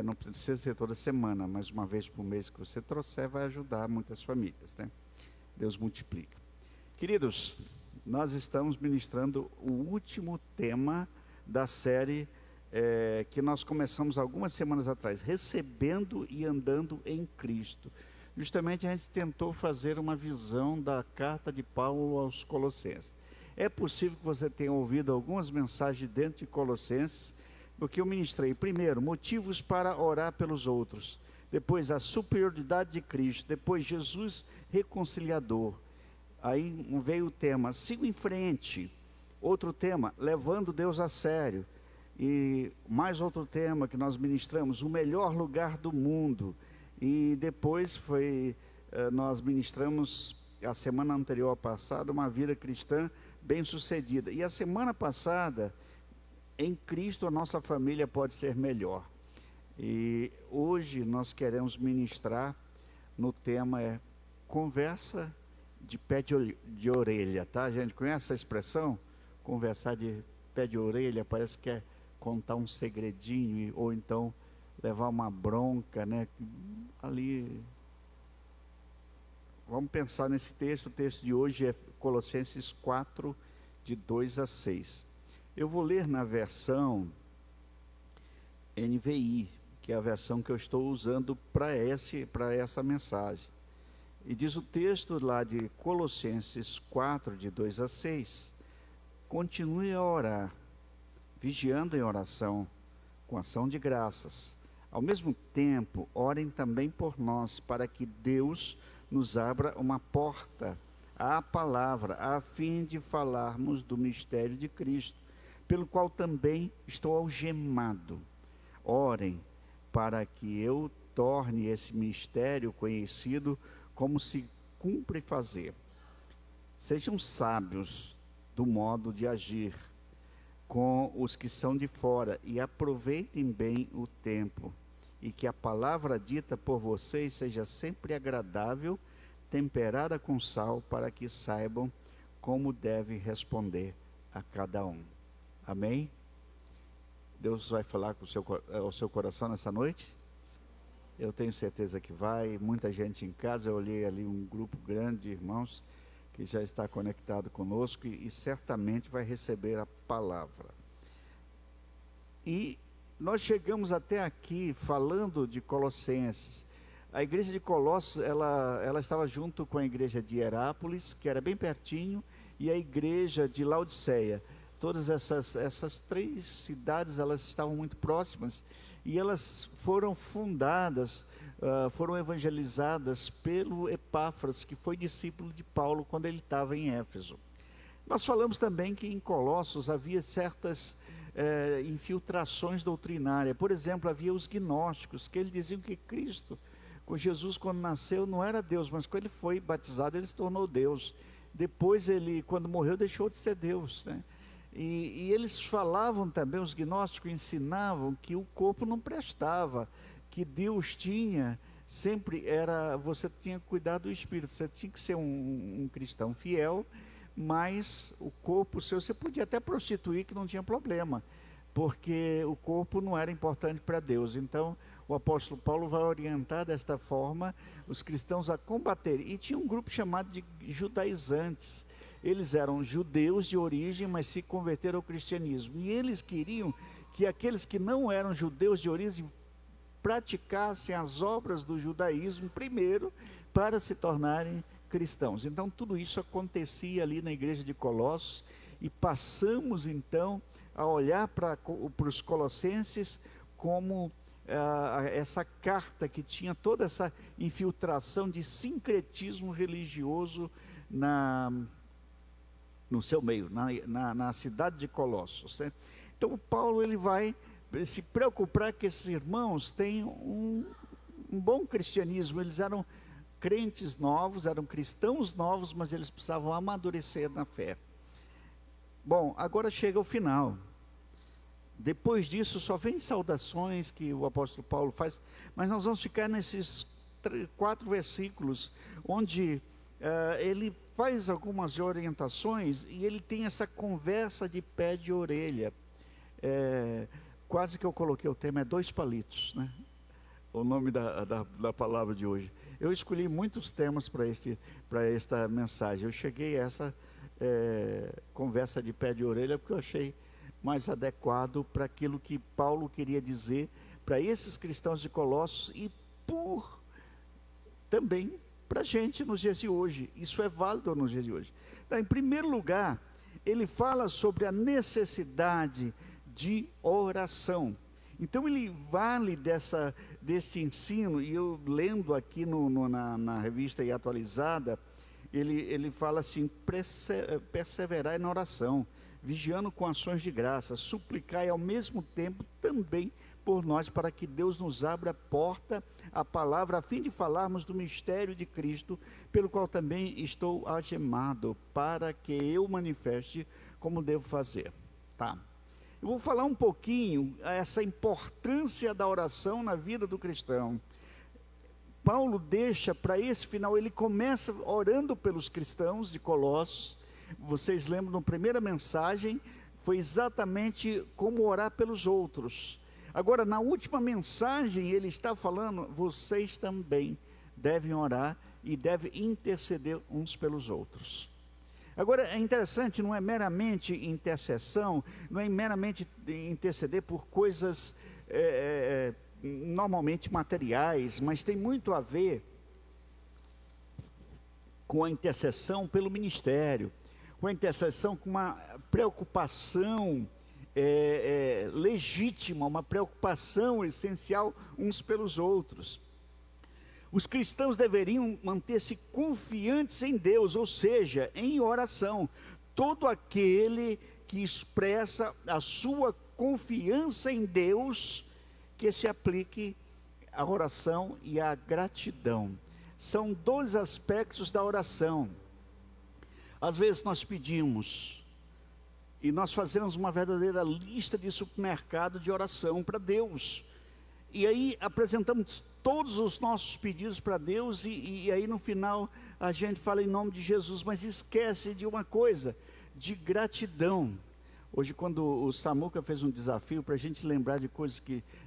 Não precisa ser toda semana, mas uma vez por mês que você trouxer vai ajudar muitas famílias, né? Deus multiplica. Queridos, nós estamos ministrando o último tema da série que nós começamos algumas semanas atrás, recebendo e andando em Cristo. Justamente a gente tentou fazer uma visão da carta de Paulo aos Colossenses. É possível que você tenha ouvido algumas mensagens dentro de Colossenses, porque eu ministrei primeiro motivos para orar pelos outros, depois a superioridade de Cristo, depois Jesus reconciliador. Aí veio o tema, siga em frente. Outro tema, levando Deus a sério. E mais outro tema que nós ministramos, o melhor lugar do mundo. E depois nós ministramos, a semana anterior à passada, uma vida cristã bem-sucedida. E a semana passada, em Cristo a nossa família pode ser melhor. E hoje nós queremos ministrar no tema conversa de pé de orelha, tá? A gente conhece essa expressão? Conversar de pé de orelha, parece que é contar um segredinho, ou então levar uma bronca, né? Ali, vamos pensar nesse texto. O texto de hoje é Colossenses 4, de 2 a 6. Eu vou ler na versão NVI, que é a versão que eu estou usando para essa mensagem. E diz o texto lá de Colossenses 4, de 2 a 6, continue a orar, vigiando em oração, com ação de graças. Ao mesmo tempo, orem também por nós, para que Deus nos abra uma porta à palavra, a fim de falarmos do mistério de Cristo, pelo qual também estou algemado. Orem para que eu torne esse mistério conhecido como se cumpre fazer. Sejam sábios do modo de agir com os que são de fora e aproveitem bem o tempo, e que a palavra dita por vocês seja sempre agradável, temperada com sal, para que saibam como deve responder a cada um. Amém? Deus vai falar com o seu coração nessa noite? Eu tenho certeza que vai. Muita gente em casa. Eu olhei ali um grupo grande de irmãos que já está conectado conosco e certamente vai receber a palavra. E nós chegamos até aqui falando de Colossenses. A igreja de Colossos, ela estava junto com a igreja de Herápolis, que era bem pertinho, e a igreja de Laodiceia. Todas essas 3 cidades, elas estavam muito próximas, e elas foram fundadas foram evangelizadas pelo Epáfras, que foi discípulo de Paulo quando ele estava em Éfeso. Nós falamos também que em Colossos havia certas infiltrações doutrinárias. Por exemplo, havia os gnósticos, que eles diziam que Cristo, com Jesus, quando nasceu, não era Deus, mas quando ele foi batizado, ele se tornou Deus. Depois ele, quando morreu, deixou de ser Deus, né? E eles falavam também, os gnósticos ensinavam que o corpo não prestava, que Deus tinha, sempre era, você tinha que cuidar do espírito, você tinha que ser um cristão fiel, mas o corpo seu, você podia até prostituir, que não tinha problema, porque o corpo não era importante para Deus. Então, o apóstolo Paulo vai orientar desta forma os cristãos a combater. E tinha um grupo chamado de judaizantes. Eles eram judeus de origem, mas se converteram ao cristianismo. E eles queriam que aqueles que não eram judeus de origem praticassem as obras do judaísmo primeiro, para se tornarem cristãos. Então tudo isso acontecia ali na igreja de Colossos, e passamos então a olhar para os colossenses como essa carta que tinha toda essa infiltração de sincretismo religioso no seu meio, na cidade de Colossos, né? Então Paulo ele vai se preocupar que esses irmãos tenham um bom cristianismo. Eles eram crentes novos, eram cristãos novos, mas eles precisavam amadurecer na fé. Bom, agora chega o final. Depois disso só vem saudações que o apóstolo Paulo faz, mas nós vamos ficar nesses 4 versículos, onde ele faz algumas orientações, e ele tem essa conversa de pé de orelha. Quase que eu coloquei o tema, 2 palitos, né? O nome da palavra de hoje. Eu escolhi muitos temas para esta mensagem. Eu cheguei a essa conversa de pé de orelha, porque eu achei mais adequado para aquilo que Paulo queria dizer para esses cristãos de Colossos, e também para a gente nos dias de hoje. Isso é válido nos dias de hoje. Então, em primeiro lugar, ele fala sobre a necessidade de oração. Então ele vale deste ensino, e eu lendo aqui na revista aí atualizada, ele fala assim: perseverai na oração, vigiando com ações de graça, suplicai ao mesmo tempo também por nós, para que Deus nos abra a porta, a palavra, a fim de falarmos do mistério de Cristo, pelo qual também estou algemado, para que eu manifeste como devo fazer. Tá? Eu vou falar um pouquinho essa importância da oração na vida do cristão. Paulo deixa para esse final, ele começa orando pelos cristãos de Colossos. Vocês lembram, na primeira mensagem, foi exatamente como orar pelos outros. Agora, na última mensagem, ele está falando, vocês também devem orar e devem interceder uns pelos outros. Agora, é interessante, não é meramente intercessão, não é meramente interceder por coisas normalmente materiais, mas tem muito a ver com a intercessão pelo ministério, com a intercessão com uma preocupação legítima, uma preocupação essencial uns pelos outros. Os cristãos deveriam manter-se confiantes em Deus, ou seja, em oração. Todo aquele que expressa a sua confiança em Deus, que se aplique à oração e à gratidão. São 2 aspectos da oração. Às vezes nós pedimos, e nós fazemos uma verdadeira lista de supermercado de oração para Deus. E aí apresentamos todos os nossos pedidos para Deus, e aí no final a gente fala em nome de Jesus, mas esquece de uma coisa, de gratidão. Hoje, quando o Samuca fez um desafio para a gente lembrar de coisas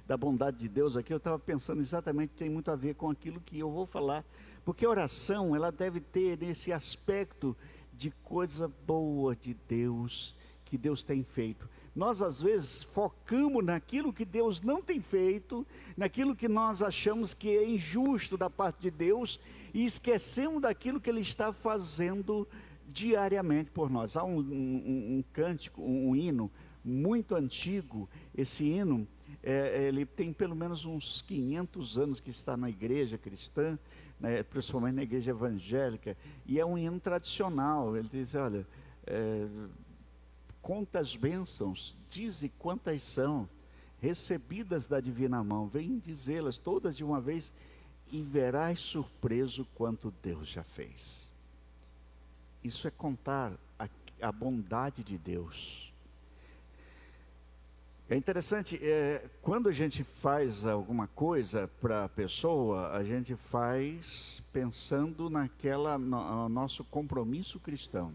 da bondade de Deus aqui, eu estava pensando exatamente, tem muito a ver com aquilo que eu vou falar, porque a oração, ela deve ter nesse aspecto de coisa boa de Deus, que Deus tem feito. Nós às vezes focamos naquilo que Deus não tem feito, naquilo que nós achamos que é injusto da parte de Deus, e esquecemos daquilo que Ele está fazendo diariamente por nós. Há um cântico, um hino muito antigo. Esse hino ele tem pelo menos uns 500 anos que está na igreja cristã, né, principalmente na igreja evangélica, e é um hino tradicional. Ele diz, olha, conta as bênçãos, dize quantas são, recebidas da divina mão, vem dizê-las todas de uma vez, e verás surpreso quanto Deus já fez. Isso é contar a bondade de Deus. É interessante, quando a gente faz alguma coisa para a pessoa, a gente faz pensando no nosso compromisso cristão.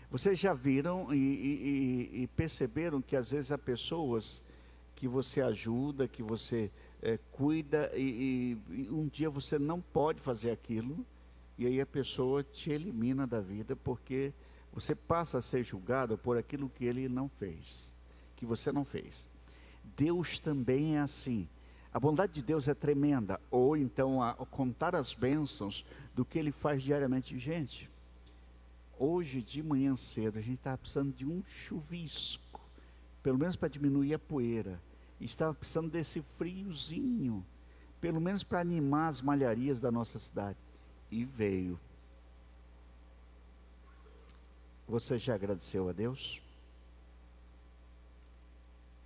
Vocês já viram e perceberam que às vezes há pessoas que você ajuda, que você cuida, e um dia você não pode fazer aquilo, e aí a pessoa te elimina da vida, porque você passa a ser julgado por aquilo que ele não fez, que você não fez. Deus também é assim. A bondade de Deus é tremenda. Ou então contar as bênçãos do que Ele faz diariamente. Gente, hoje de manhã cedo a gente estava precisando de um chuvisco, pelo menos para diminuir a poeira. Estava precisando desse friozinho, pelo menos para animar as malharias da nossa cidade. E veio. Você já agradeceu a Deus?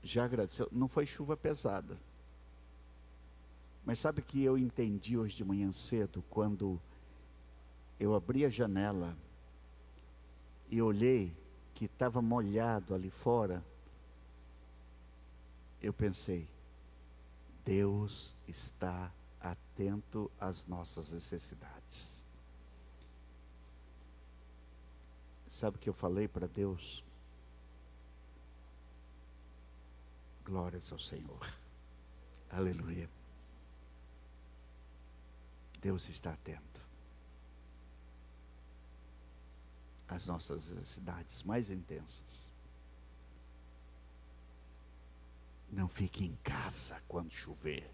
Já agradeceu? Não foi chuva pesada. Mas sabe que eu entendi hoje de manhã cedo, quando eu abri a janela e olhei que estava molhado ali fora, eu pensei, Deus está atento às nossas necessidades. Sabe o que eu falei para Deus? Glórias ao Senhor. Aleluia. Deus está atento às nossas necessidades mais intensas. Não fique em casa quando chover,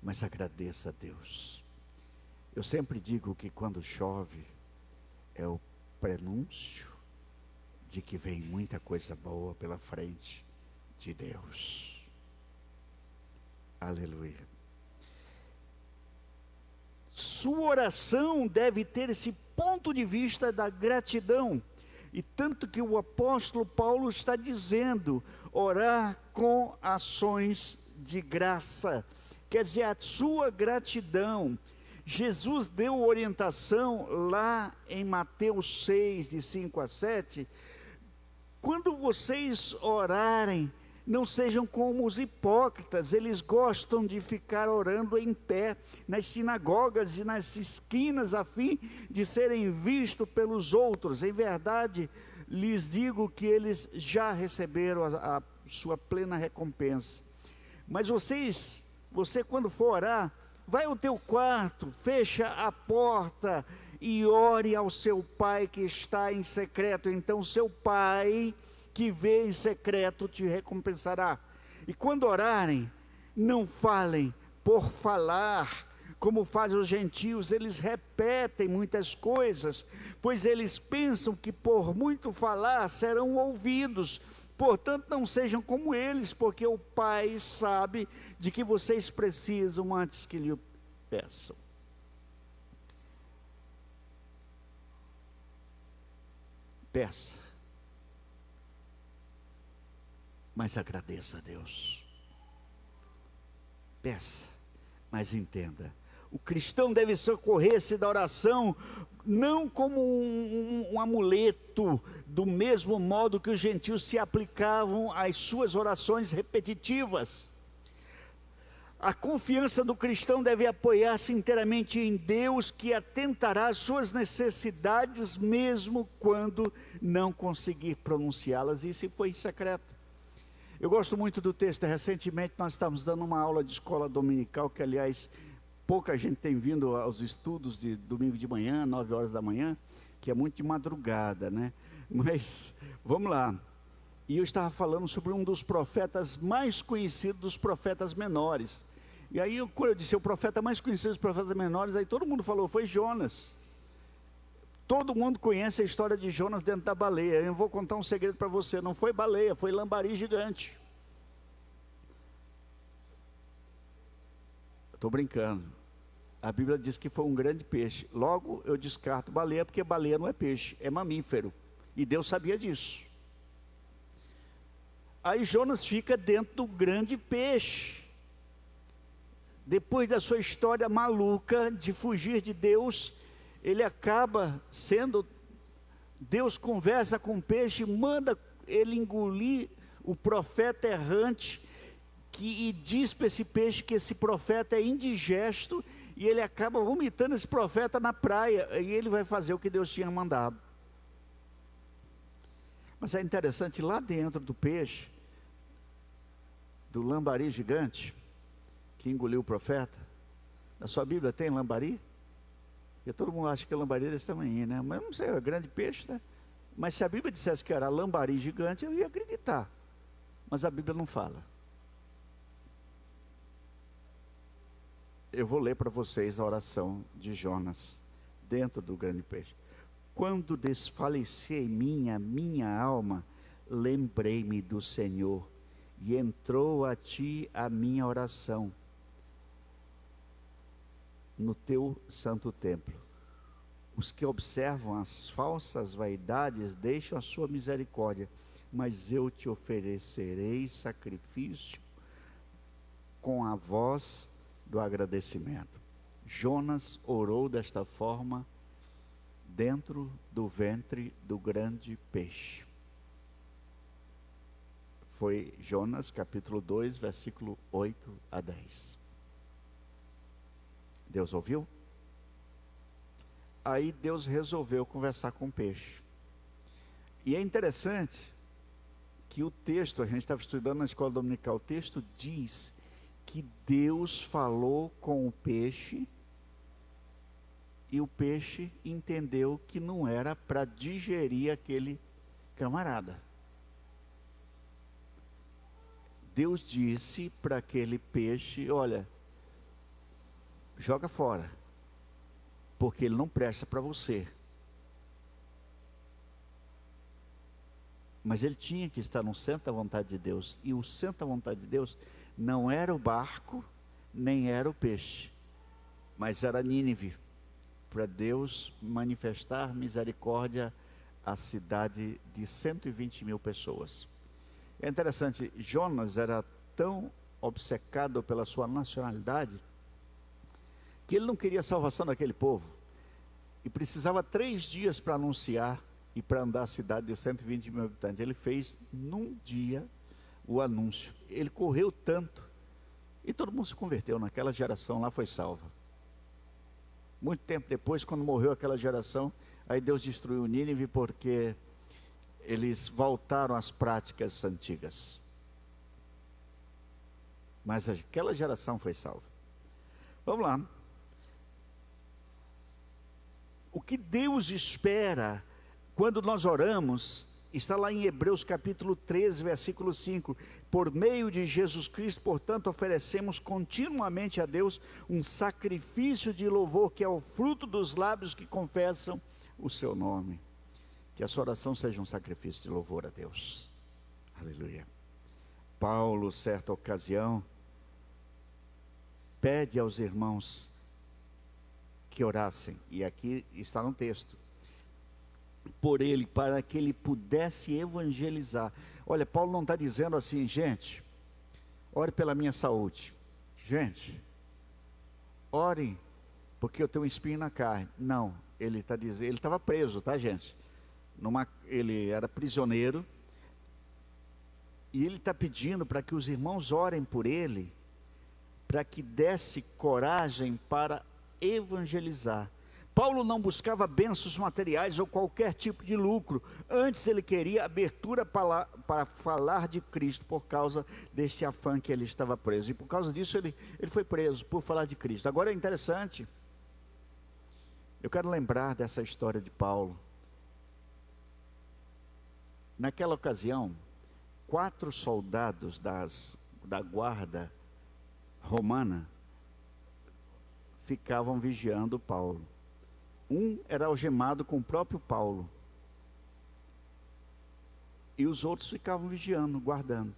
mas agradeça a Deus. Eu sempre digo que quando chove é o prenúncio de que vem muita coisa boa pela frente de Deus. Aleluia. Sua oração deve ter esse ponto de vista da gratidão. E tanto que o apóstolo Paulo está dizendo, orar com ações de graça. Quer dizer, a sua gratidão. Jesus deu orientação lá em Mateus 6, de 5 a 7. Quando vocês orarem, não sejam como os hipócritas, eles gostam de ficar orando em pé, nas sinagogas e nas esquinas, a fim de serem vistos pelos outros. Em verdade, lhes digo que eles já receberam a sua plena recompensa. Mas você quando for orar, vai ao teu quarto, fecha a porta e ore ao seu Pai que está em secreto. Então seu Pai que vê em secreto te recompensará. E quando orarem, não falem por falar, como fazem os gentios. Eles repetem muitas coisas, pois eles pensam que por muito falar serão ouvidos. Portanto, não sejam como eles, porque o Pai sabe de que vocês precisam antes que lhe peçam. Peça, mas agradeça a Deus. Peça, mas entenda. O cristão deve socorrer-se da oração não como um amuleto, do mesmo modo que os gentios se aplicavam às suas orações repetitivas. A confiança do cristão deve apoiar-se inteiramente em Deus, que atentará às suas necessidades, mesmo quando não conseguir pronunciá-las, e se foi secreto. Eu gosto muito do texto. Recentemente nós estávamos dando uma aula de escola dominical, que aliás, pouca gente tem vindo aos estudos de domingo de manhã, 9 horas da manhã, que é muito de madrugada, né? Mas, vamos lá. E eu estava falando sobre um dos profetas mais conhecidos dos profetas menores. E aí, quando eu disse o profeta mais conhecido dos profetas menores, aí todo mundo falou, foi Jonas. Todo mundo conhece a história de Jonas dentro da baleia. Eu vou contar um segredo para você, não foi baleia, foi lambari gigante. Estou brincando. A Bíblia diz que foi um grande peixe. Logo eu descarto baleia, porque baleia não é peixe, é mamífero. E Deus sabia disso. Aí Jonas fica dentro do grande peixe. Depois da sua história maluca de fugir de Deus, ele acaba sendo... Deus conversa com o peixe, manda ele engolir o profeta errante, e diz para esse peixe que esse profeta é indigesto, e ele acaba vomitando esse profeta na praia, e ele vai fazer o que Deus tinha mandado. Mas é interessante, lá dentro do peixe, do lambari gigante, que engoliu o profeta, na sua Bíblia tem lambari? Porque todo mundo acha que é lambari desse tamanho, né? Mas não sei, é grande peixe, né? Mas se a Bíblia dissesse que era lambari gigante, eu ia acreditar. Mas a Bíblia não fala. Eu vou ler para vocês a oração de Jonas, dentro do grande peixe. Quando desfalecia em minha alma, lembrei-me do Senhor, e entrou a ti a minha oração, no teu santo templo. Os que observam as falsas vaidades deixam a sua misericórdia, mas eu te oferecerei sacrifício com a voz do agradecimento. Jonas orou desta forma dentro do ventre do grande peixe. Foi Jonas capítulo 2, versículo 8 a 10. Deus ouviu? Aí Deus resolveu conversar com o peixe. E é interessante que o texto, a gente estava estudando na escola dominical, o texto diz que Deus falou com o peixe, e o peixe entendeu que não era para digerir aquele camarada. Deus disse para aquele peixe: olha, joga fora, porque ele não presta para você. Mas ele tinha que estar no centro da vontade de Deus, e o centro da vontade de Deus não era o barco, nem era o peixe, mas era Nínive, para Deus manifestar misericórdia à cidade de 120 mil pessoas. É interessante, Jonas era tão obcecado pela sua nacionalidade, que ele não queria a salvação daquele povo, e precisava 3 dias para anunciar, e para andar a cidade de 120 mil habitantes. Ele fez num dia o anúncio. Ele correu tanto, e todo mundo se converteu. Naquela geração lá foi salva. Muito tempo depois, quando morreu aquela geração, aí Deus destruiu Nínive, porque eles voltaram às práticas antigas. Mas aquela geração foi salva. Vamos lá. O que Deus espera quando nós oramos, está lá em Hebreus capítulo 13, versículo 5. Por meio de Jesus Cristo, portanto, oferecemos continuamente a Deus um sacrifício de louvor, que é o fruto dos lábios que confessam o seu nome. Que a sua oração seja um sacrifício de louvor a Deus. Aleluia. Paulo, certa ocasião, pede aos irmãos que orassem, e aqui está no texto, por ele, para que ele pudesse evangelizar. Olha, Paulo não está dizendo assim: gente, ore pela minha saúde, gente, ore porque eu tenho um espinho na carne. Não, ele está dizendo, ele estava preso, tá, gente? Ele era prisioneiro, e ele está pedindo para que os irmãos orem por ele, para que desse coragem para evangelizar. Paulo não buscava bênçãos materiais ou qualquer tipo de lucro. Antes ele queria abertura para falar de Cristo, por causa deste afã que ele estava preso. E por causa disso ele foi preso, por falar de Cristo. Agora é interessante, eu quero lembrar dessa história de Paulo. Naquela ocasião, 4 soldados da guarda romana ficavam vigiando Paulo. Um era algemado com o próprio Paulo, e os outros ficavam vigiando, guardando.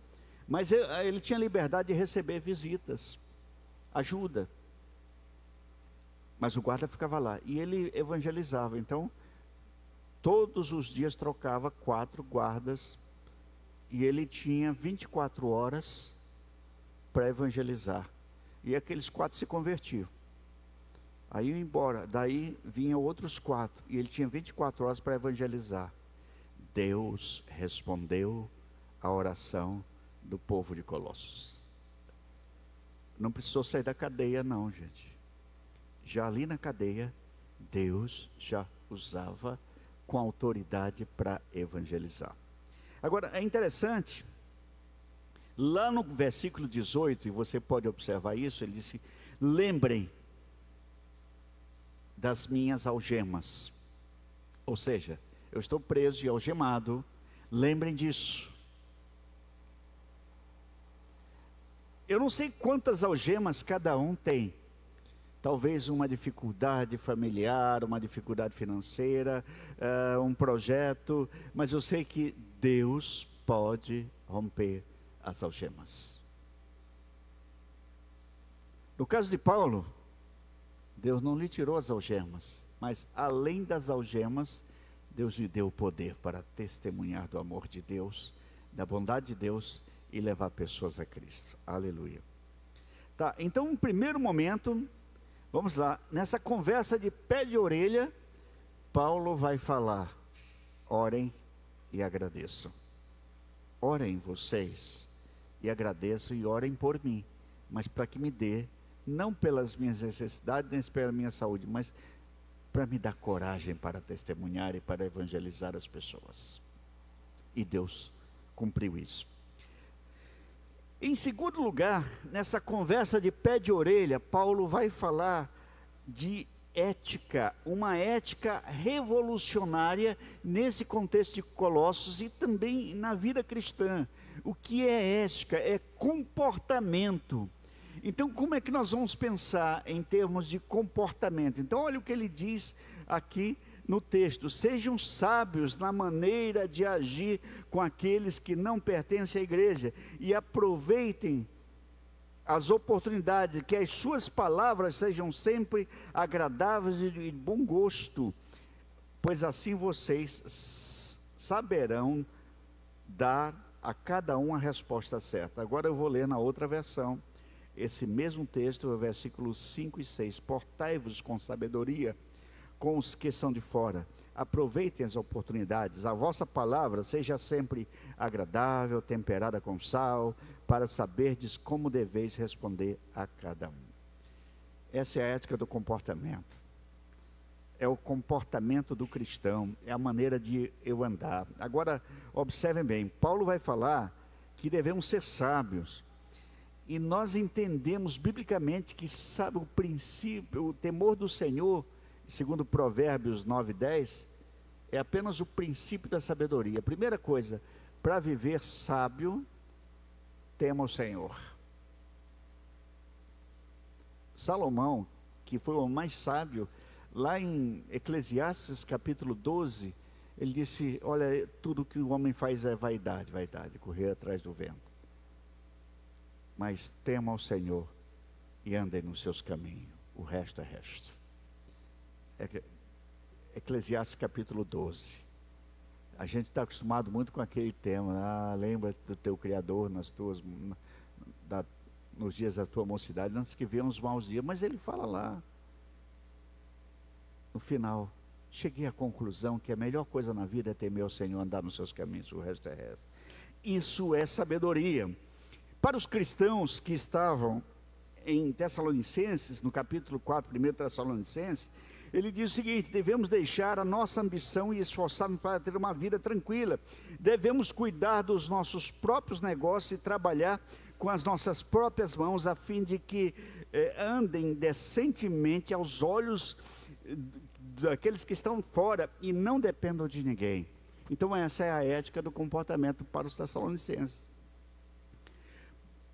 Mas ele tinha liberdade de receber visitas, ajuda. Mas o guarda ficava lá. E ele evangelizava. Então, todos os dias trocava 4 guardas. E ele tinha 24 horas para evangelizar. E aqueles 4 se convertiam. Aí ia embora. Daí vinham outros 4. E ele tinha 24 horas para evangelizar. Deus respondeu a oração do povo de Colossos. Não precisou sair da cadeia não, gente. Já ali na cadeia, Deus já usava com autoridade para evangelizar. Agora, é interessante, lá no versículo 18, e você pode observar isso, ele disse: lembrem das minhas algemas. Ou seja, eu estou preso e algemado, lembrem disso. Eu não sei quantas algemas cada um tem. Talvez uma dificuldade familiar, uma dificuldade financeira, um projeto, mas eu sei que Deus pode romper as algemas. No caso de Paulo, Deus não lhe tirou as algemas, mas além das algemas, Deus lhe deu o poder para testemunhar do amor de Deus, da bondade de Deus e levar pessoas a Cristo. Aleluia. Tá, então, no primeiro momento, vamos lá, nessa conversa de pé de orelha, Paulo vai falar: orem e agradeçam. Orem vocês e agradeçam e orem por mim, mas para que me dê, não pelas minhas necessidades, nem pela minha saúde, mas para me dar coragem para testemunhar e para evangelizar as pessoas. E Deus cumpriu isso. Em segundo lugar, nessa conversa de pé de orelha, Paulo vai falar de ética, uma ética revolucionária nesse contexto de Colossos e também na vida cristã. O que é ética? É comportamento. Então, como é que nós vamos pensar em termos de comportamento? Então, olha o que ele diz aqui no texto: sejam sábios na maneira de agir com aqueles que não pertencem à igreja e aproveitem as oportunidades, que as suas palavras sejam sempre agradáveis e de bom gosto, pois assim vocês saberão dar a cada um a resposta certa. Agora eu vou ler na outra versão, esse mesmo texto, versículos 5 e 6. Portai-vos com sabedoria com os que são de fora, aproveitem as oportunidades, a vossa palavra seja sempre agradável, temperada com sal, para saberdes como deveis responder a cada um. Essa é a ética do comportamento, é o comportamento do cristão, é a maneira de eu andar. Agora, observem bem, Paulo vai falar que devemos ser sábios, e nós entendemos biblicamente que, sabe, o princípio, o temor do Senhor, segundo Provérbios 9:10, é apenas o princípio da sabedoria. Primeira coisa, para viver sábio, tema o Senhor. Salomão, que foi o mais sábio, lá em Eclesiastes capítulo 12, ele disse: olha, tudo que o homem faz é vaidade, vaidade, correr atrás do vento. Mas tema ao Senhor e andem nos seus caminhos, o resto é resto. Eclesiastes capítulo 12. A gente está acostumado muito com aquele tema: lembra do teu Criador nos dias da tua mocidade, antes que venham os maus dias. Mas ele fala lá, no final: cheguei à conclusão que a melhor coisa na vida é temer o Senhor, andar nos seus caminhos, o resto é resto. Isso é sabedoria. Para os cristãos que estavam em Tessalonicenses, no capítulo 4, 1 Tessalonicenses, ele diz o seguinte: devemos deixar a nossa ambição e esforçar-nos para ter uma vida tranquila. Devemos cuidar dos nossos próprios negócios e trabalhar com as nossas próprias mãos, a fim de que andem decentemente aos olhos daqueles que estão fora e não dependam de ninguém. Então essa é a ética do comportamento para os Tessalonicenses.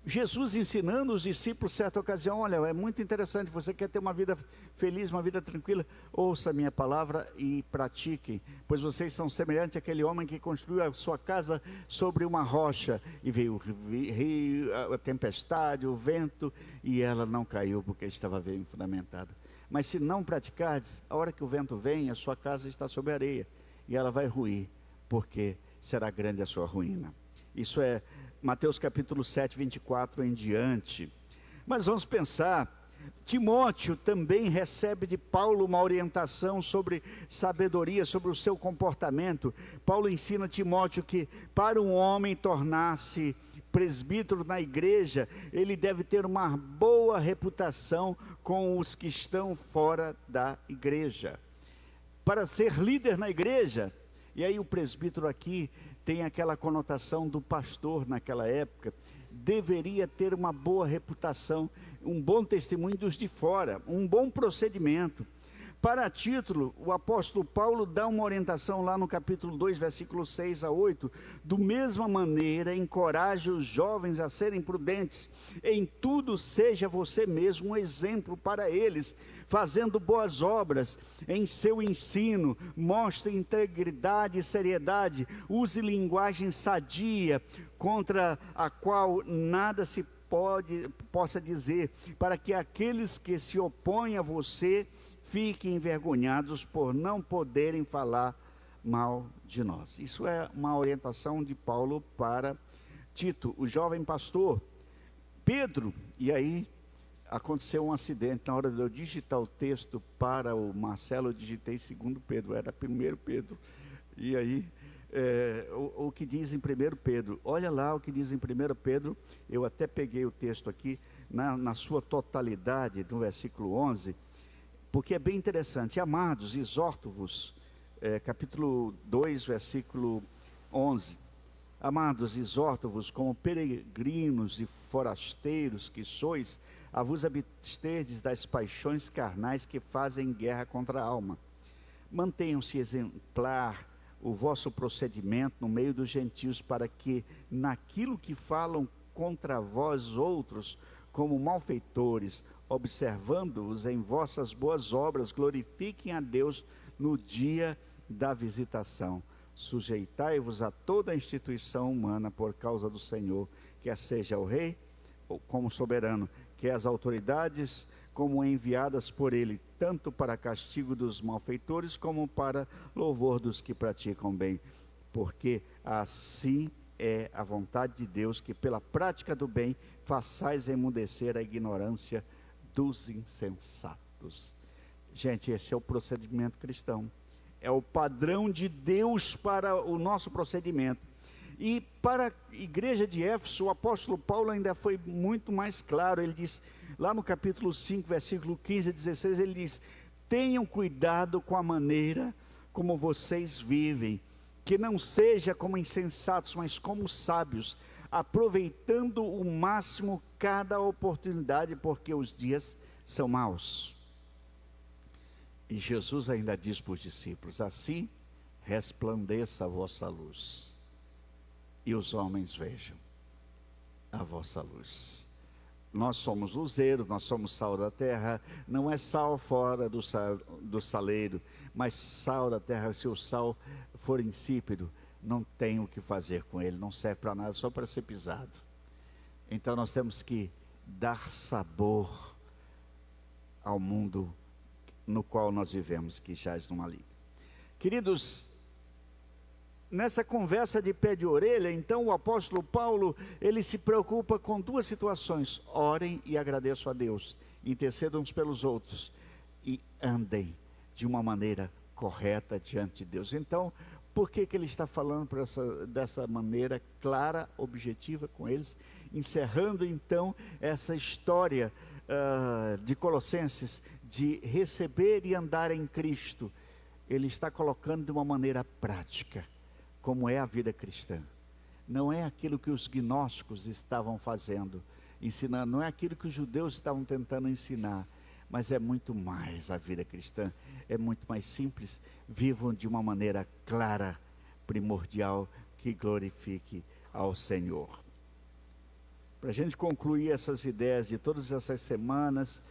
Jesus ensinando os discípulos, certa ocasião: olha, é muito interessante, você quer ter uma vida feliz, uma vida tranquila, ouça a minha palavra e pratiquem, pois vocês são semelhantes àquele homem que construiu a sua casa sobre uma rocha, e veio o rio, a tempestade, o vento, e ela não caiu, porque estava bem fundamentada. Mas se não praticardes, a hora que o vento vem, a sua casa está sobre areia, e ela vai ruir, porque será grande a sua ruína. Isso é Mateus capítulo 7, 24 em diante. Mas vamos pensar, Timóteo também recebe de Paulo uma orientação sobre sabedoria, sobre o seu comportamento. Paulo ensina a Timóteo que para um homem tornar-se presbítero na igreja, ele deve ter uma boa reputação com os que estão fora da igreja. Para ser líder na igreja, e aí o presbítero aqui tem aquela conotação do pastor naquela época, deveria ter uma boa reputação, um bom testemunho dos de fora, um bom procedimento. Para título, o apóstolo Paulo dá uma orientação lá no capítulo 2, versículos 6 a 8, do mesma maneira, encoraje os jovens a serem prudentes, em tudo seja você mesmo um exemplo para eles, fazendo boas obras em seu ensino, mostre integridade e seriedade, use linguagem sadia, contra a qual nada se possa dizer, para que aqueles que se opõem a você fiquem envergonhados por não poderem falar mal de nós. Isso é uma orientação de Paulo para Tito, o jovem pastor. Pedro, e aí aconteceu um acidente, na hora de eu digitar o texto para o Marcelo, eu digitei 2 Pedro, era 1 Pedro, e aí o que diz em 1 Pedro, olha lá o que diz em 1 Pedro, eu até peguei o texto aqui, na sua totalidade, no versículo 11, porque é bem interessante. Amados, exorto-vos, capítulo 2, versículo 11, amados, exorto-vos como peregrinos e forasteiros que sois, a vos absterdes das paixões carnais que fazem guerra contra a alma. Mantenham-se exemplar o vosso procedimento no meio dos gentios, para que naquilo que falam contra vós outros, como malfeitores, observando-os em vossas boas obras, glorifiquem a Deus no dia da visitação. Sujeitai-vos a toda a instituição humana por causa do Senhor, quer seja o rei como soberano, quer as autoridades como enviadas por ele, tanto para castigo dos malfeitores como para louvor dos que praticam bem, porque assim é a vontade de Deus, que pela prática do bem façais emudecer a ignorância dos insensatos. Gente, esse é o procedimento cristão, é o padrão de Deus para o nosso procedimento. E para a igreja de Éfeso, o apóstolo Paulo ainda foi muito mais claro. Ele diz, lá no capítulo 5, versículo 15 e 16, ele diz: tenham cuidado com a maneira como vocês vivem, que não seja como insensatos, mas como sábios, aproveitando o máximo cada oportunidade, porque os dias são maus. E Jesus ainda diz para os discípulos: assim resplandeça a vossa luz, e os homens vejam a vossa luz. Nós somos luzeiros, nós somos sal da terra. Não é sal fora do saleiro, mas sal da terra. Se o sal for insípido, não tem o que fazer com ele, não serve para nada, só para ser pisado. Então nós temos que dar sabor ao mundo no qual nós vivemos, que jaz no maligno. Queridos, nessa conversa de pé de orelha, então o apóstolo Paulo, ele se preocupa com duas situações: orem e agradeçam a Deus, intercedam uns pelos outros e andem de uma maneira correta diante de Deus. Então, por que ele está falando dessa maneira clara, objetiva com eles, encerrando então essa história de Colossenses, de receber e andar em Cristo? Ele está colocando de uma maneira prática como é a vida cristã. Não é aquilo que os gnósticos estavam fazendo, ensinando, não é aquilo que os judeus estavam tentando ensinar, mas é muito mais a vida cristã, é muito mais simples. Vivam de uma maneira clara, primordial, que glorifique ao Senhor. para a gente concluir essas ideias de todas essas semanas,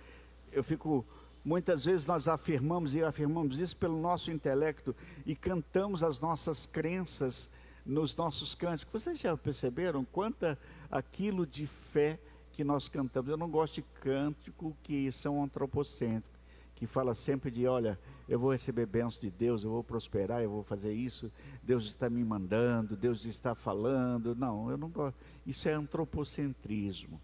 eu fico, muitas vezes nós afirmamos isso pelo nosso intelecto e cantamos as nossas crenças nos nossos cânticos. Vocês já perceberam quanta aquilo de fé que nós cantamos? Eu não gosto de cântico que são antropocêntricos, que fala sempre de, olha, eu vou receber bênçãos de Deus, eu vou prosperar, eu vou fazer isso, Deus está me mandando, Deus está falando. Não, eu não gosto. Isso é antropocentrismo.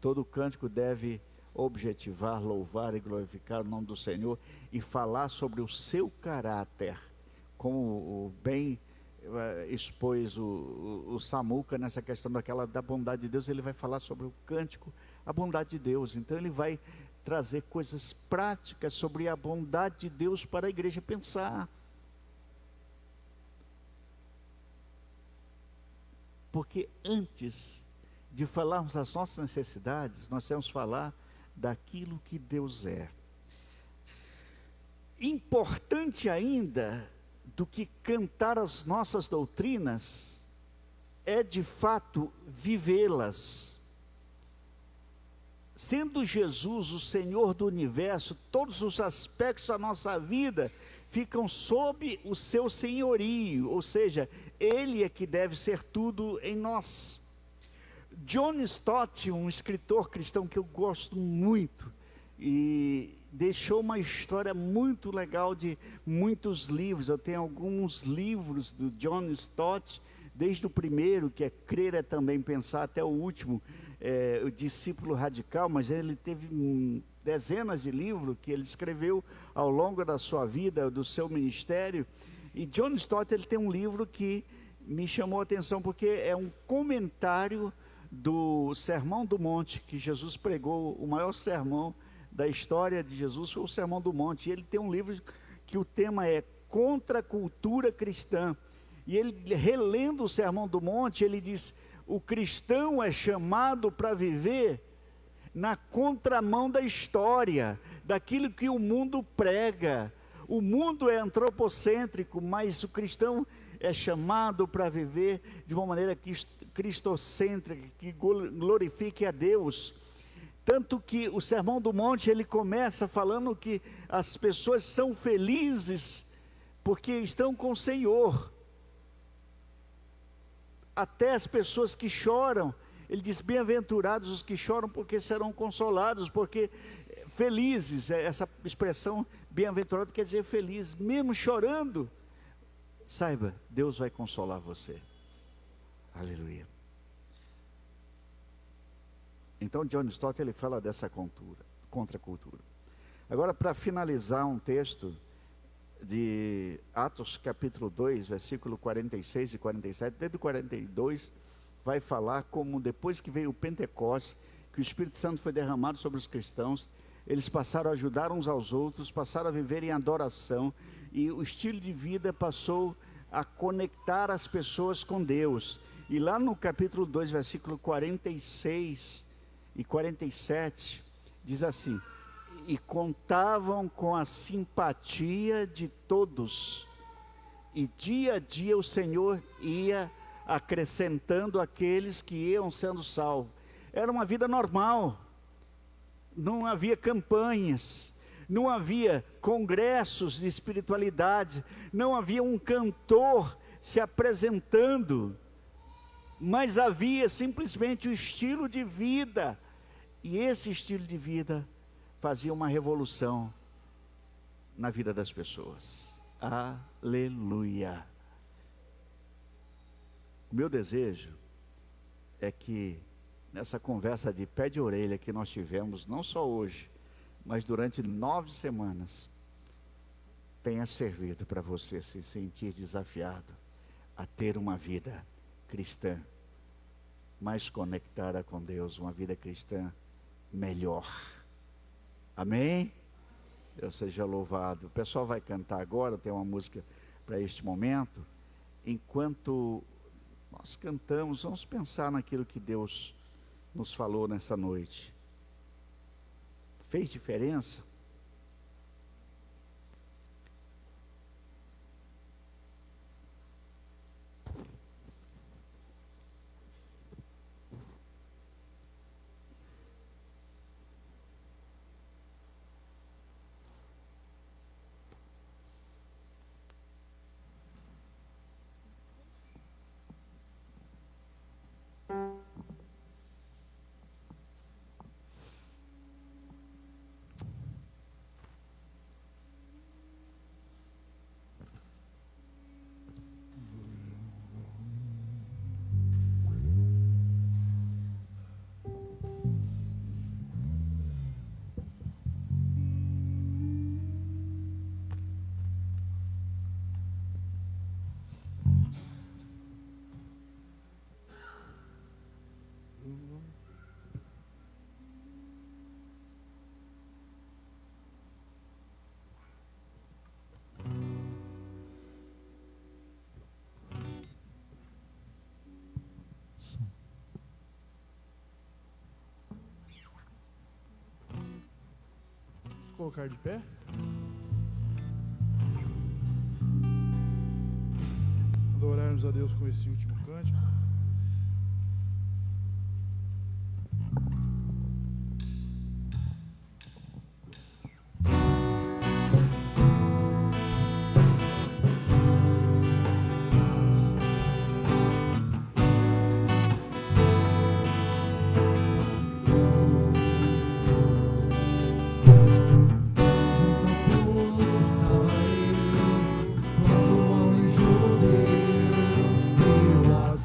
Todo cântico deve objetivar, louvar e glorificar o nome do Senhor e falar sobre o seu caráter, como bem expôs o Samuca nessa questão da bondade de Deus. Ele vai falar sobre o cântico, a bondade de Deus. Então ele vai trazer coisas práticas sobre a bondade de Deus para a igreja pensar. Porque antes de falarmos das nossas necessidades, nós temos que falar daquilo que Deus é. Importante ainda do que cantar as nossas doutrinas é de fato vivê-las. Sendo Jesus o Senhor do universo, todos os aspectos da nossa vida ficam sob o seu senhorio, ou seja, Ele é que deve ser tudo em nós. John Stott, um escritor cristão que eu gosto muito, e deixou uma história muito legal de muitos livros. Eu tenho alguns livros do John Stott, desde o primeiro, que é Crer é Também Pensar, até o último, o Discípulo Radical, mas ele teve dezenas de livros que ele escreveu ao longo da sua vida, do seu ministério. E John Stott, ele tem um livro que me chamou a atenção, porque é um comentário do Sermão do Monte, que Jesus pregou. O maior sermão da história de Jesus foi o Sermão do Monte. E ele tem um livro que o tema é Contra a Cultura Cristã. E ele, relendo o Sermão do Monte, ele diz: o cristão é chamado para viver na contramão da história, daquilo que o mundo prega. O mundo é antropocêntrico, mas o cristão é chamado para viver de uma maneira cristocêntrica, que glorifique a Deus. Tanto que o Sermão do Monte, ele começa falando que as pessoas são felizes porque estão com o Senhor. Até as pessoas que choram, ele diz: bem-aventurados os que choram, porque serão consolados. Porque felizes, essa expressão bem-aventurado quer dizer feliz, mesmo chorando, saiba, Deus vai consolar você. Aleluia. Então John Stott, ele fala dessa contracultura. Agora, para finalizar, um texto de Atos capítulo 2, versículo 46 e 47, desde o 42, vai falar como depois que veio o Pentecostes, que o Espírito Santo foi derramado sobre os cristãos, eles passaram a ajudar uns aos outros, passaram a viver em adoração, e o estilo de vida passou a conectar as pessoas com Deus. E lá no capítulo 2, versículo 46 e 47, diz assim: e contavam com a simpatia de todos, e dia a dia o Senhor ia acrescentando aqueles que iam sendo salvos. Era uma vida normal, não havia campanhas, não havia congressos de espiritualidade, não havia um cantor se apresentando, mas havia simplesmente o estilo de vida, e esse estilo de vida fazia uma revolução na vida das pessoas. Aleluia. O meu desejo é que nessa conversa de pé de orelha que nós tivemos, não só hoje, mas durante 9 semanas, tenha servido para você se sentir desafiado a ter uma vida cristã mais conectada com Deus, uma vida cristã melhor. Amém? Deus seja louvado. O pessoal vai cantar agora, tem uma música para este momento. Enquanto nós cantamos, vamos pensar naquilo que Deus nos falou nessa noite. Fez diferença? colocar de pé? Adorarmos a Deus com esse último cântico. Quando o homem judeu viu a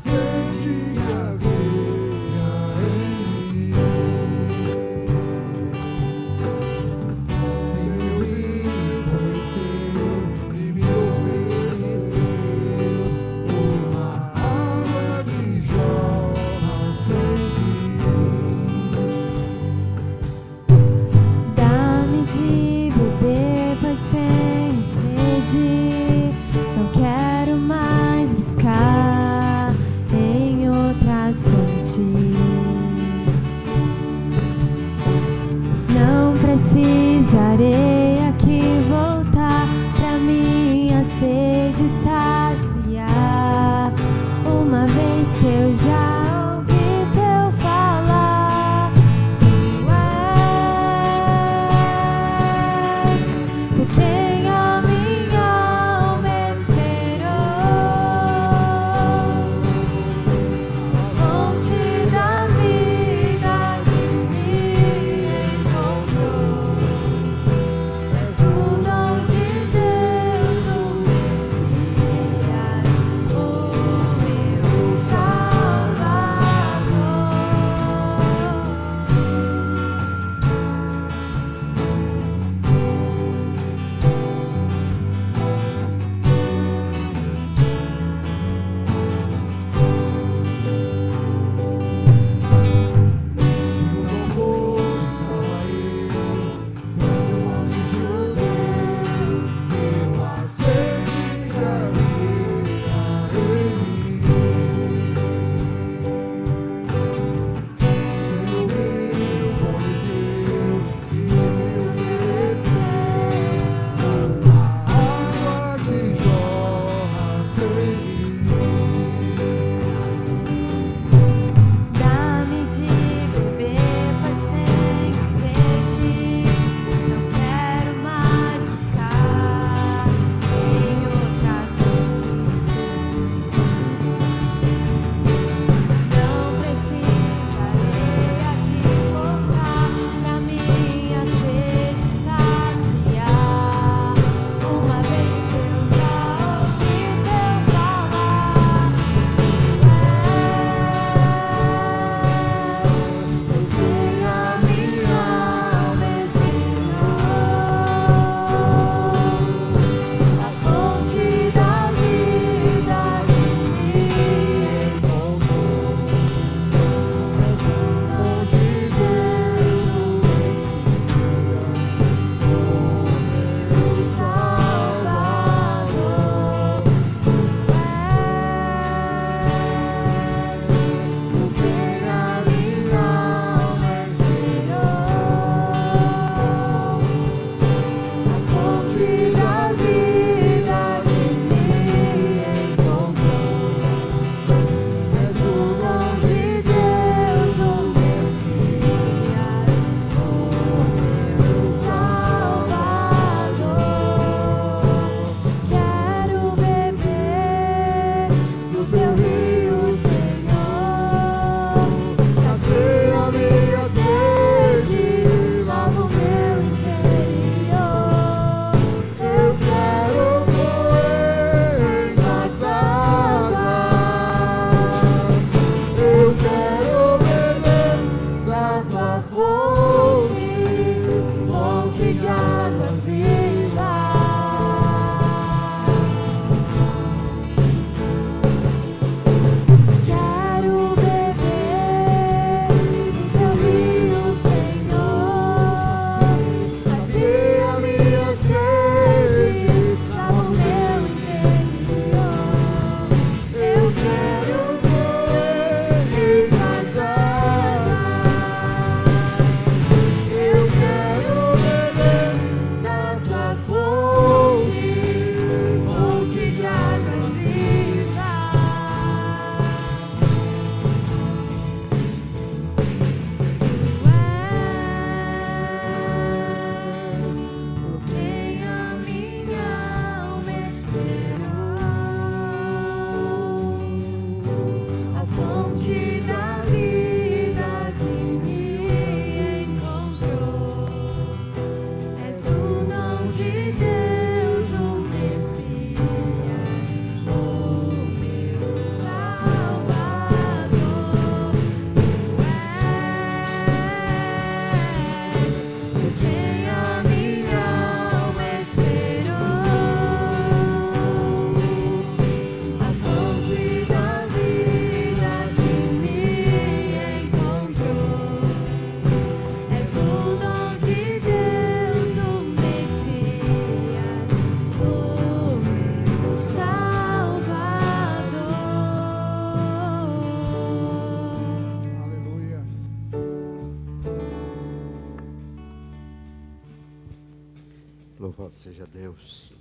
Louvado seja Deus.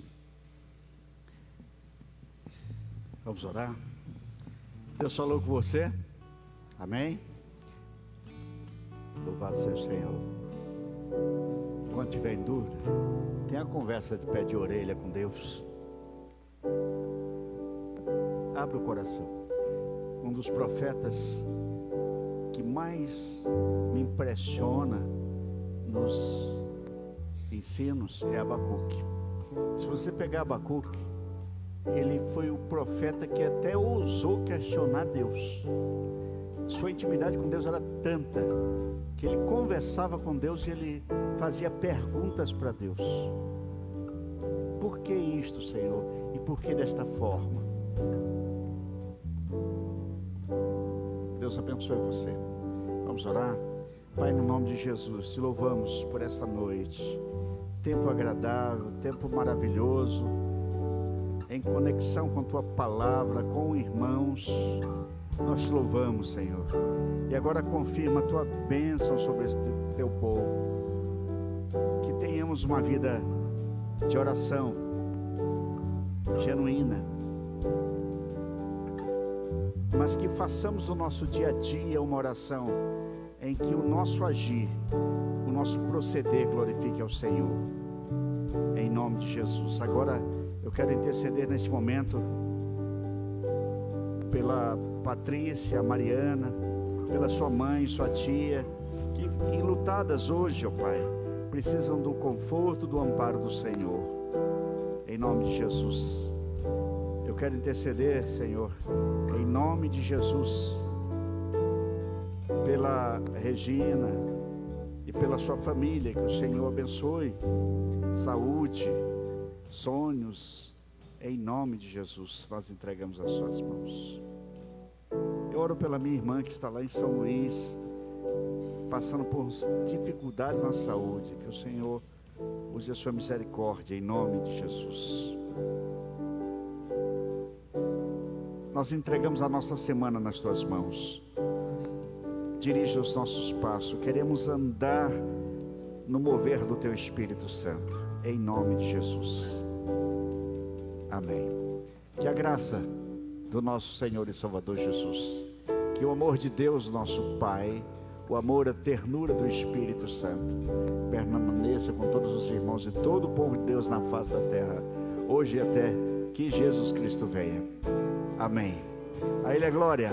Vamos orar? Deus falou com você? Amém? Louvado seja o Senhor. Quando tiver em dúvida, tenha a conversa de pé de orelha com Deus. Abra o coração. Um dos profetas que mais me impressiona nos ensinos é Abacuque. Se você pegar Abacuque, ele foi o profeta que até ousou questionar Deus. Sua intimidade com Deus era tanta que ele conversava com Deus e ele fazia perguntas para Deus. Por que isto, Senhor? E por que desta forma? Deus abençoe você. Vamos orar? Pai, no nome de Jesus, te louvamos por esta noite. Tempo agradável, tempo maravilhoso, em conexão com Tua Palavra, com irmãos. Nós te louvamos, Senhor. E agora confirma a Tua bênção sobre este Teu povo. Que tenhamos uma vida de oração genuína, mas que façamos do nosso dia a dia uma oração em que o nosso agir, o nosso proceder glorifique ao Senhor. Em nome de Jesus. Agora eu quero interceder neste momento pela Patrícia, a Mariana, pela sua mãe, sua tia, que enlutadas hoje, ó Pai, precisam do conforto, do amparo do Senhor. Em nome de Jesus. Eu quero interceder, Senhor, em nome de Jesus, pela Regina e pela sua família, que o Senhor abençoe, saúde, sonhos, em nome de Jesus, nós entregamos as suas mãos. Eu oro pela minha irmã que está lá em São Luís, passando por dificuldades na saúde, que o Senhor use a sua misericórdia, em nome de Jesus. Nós entregamos a nossa semana nas tuas mãos. Dirige os nossos passos. Queremos andar no mover do teu Espírito Santo. Em nome de Jesus. Amém. Que a graça do nosso Senhor e Salvador Jesus, que o amor de Deus, nosso Pai, o amor, a ternura do Espírito Santo, permaneça com todos os irmãos e todo o povo de Deus na face da terra, hoje e até que Jesus Cristo venha. Amém. A Ele é glória.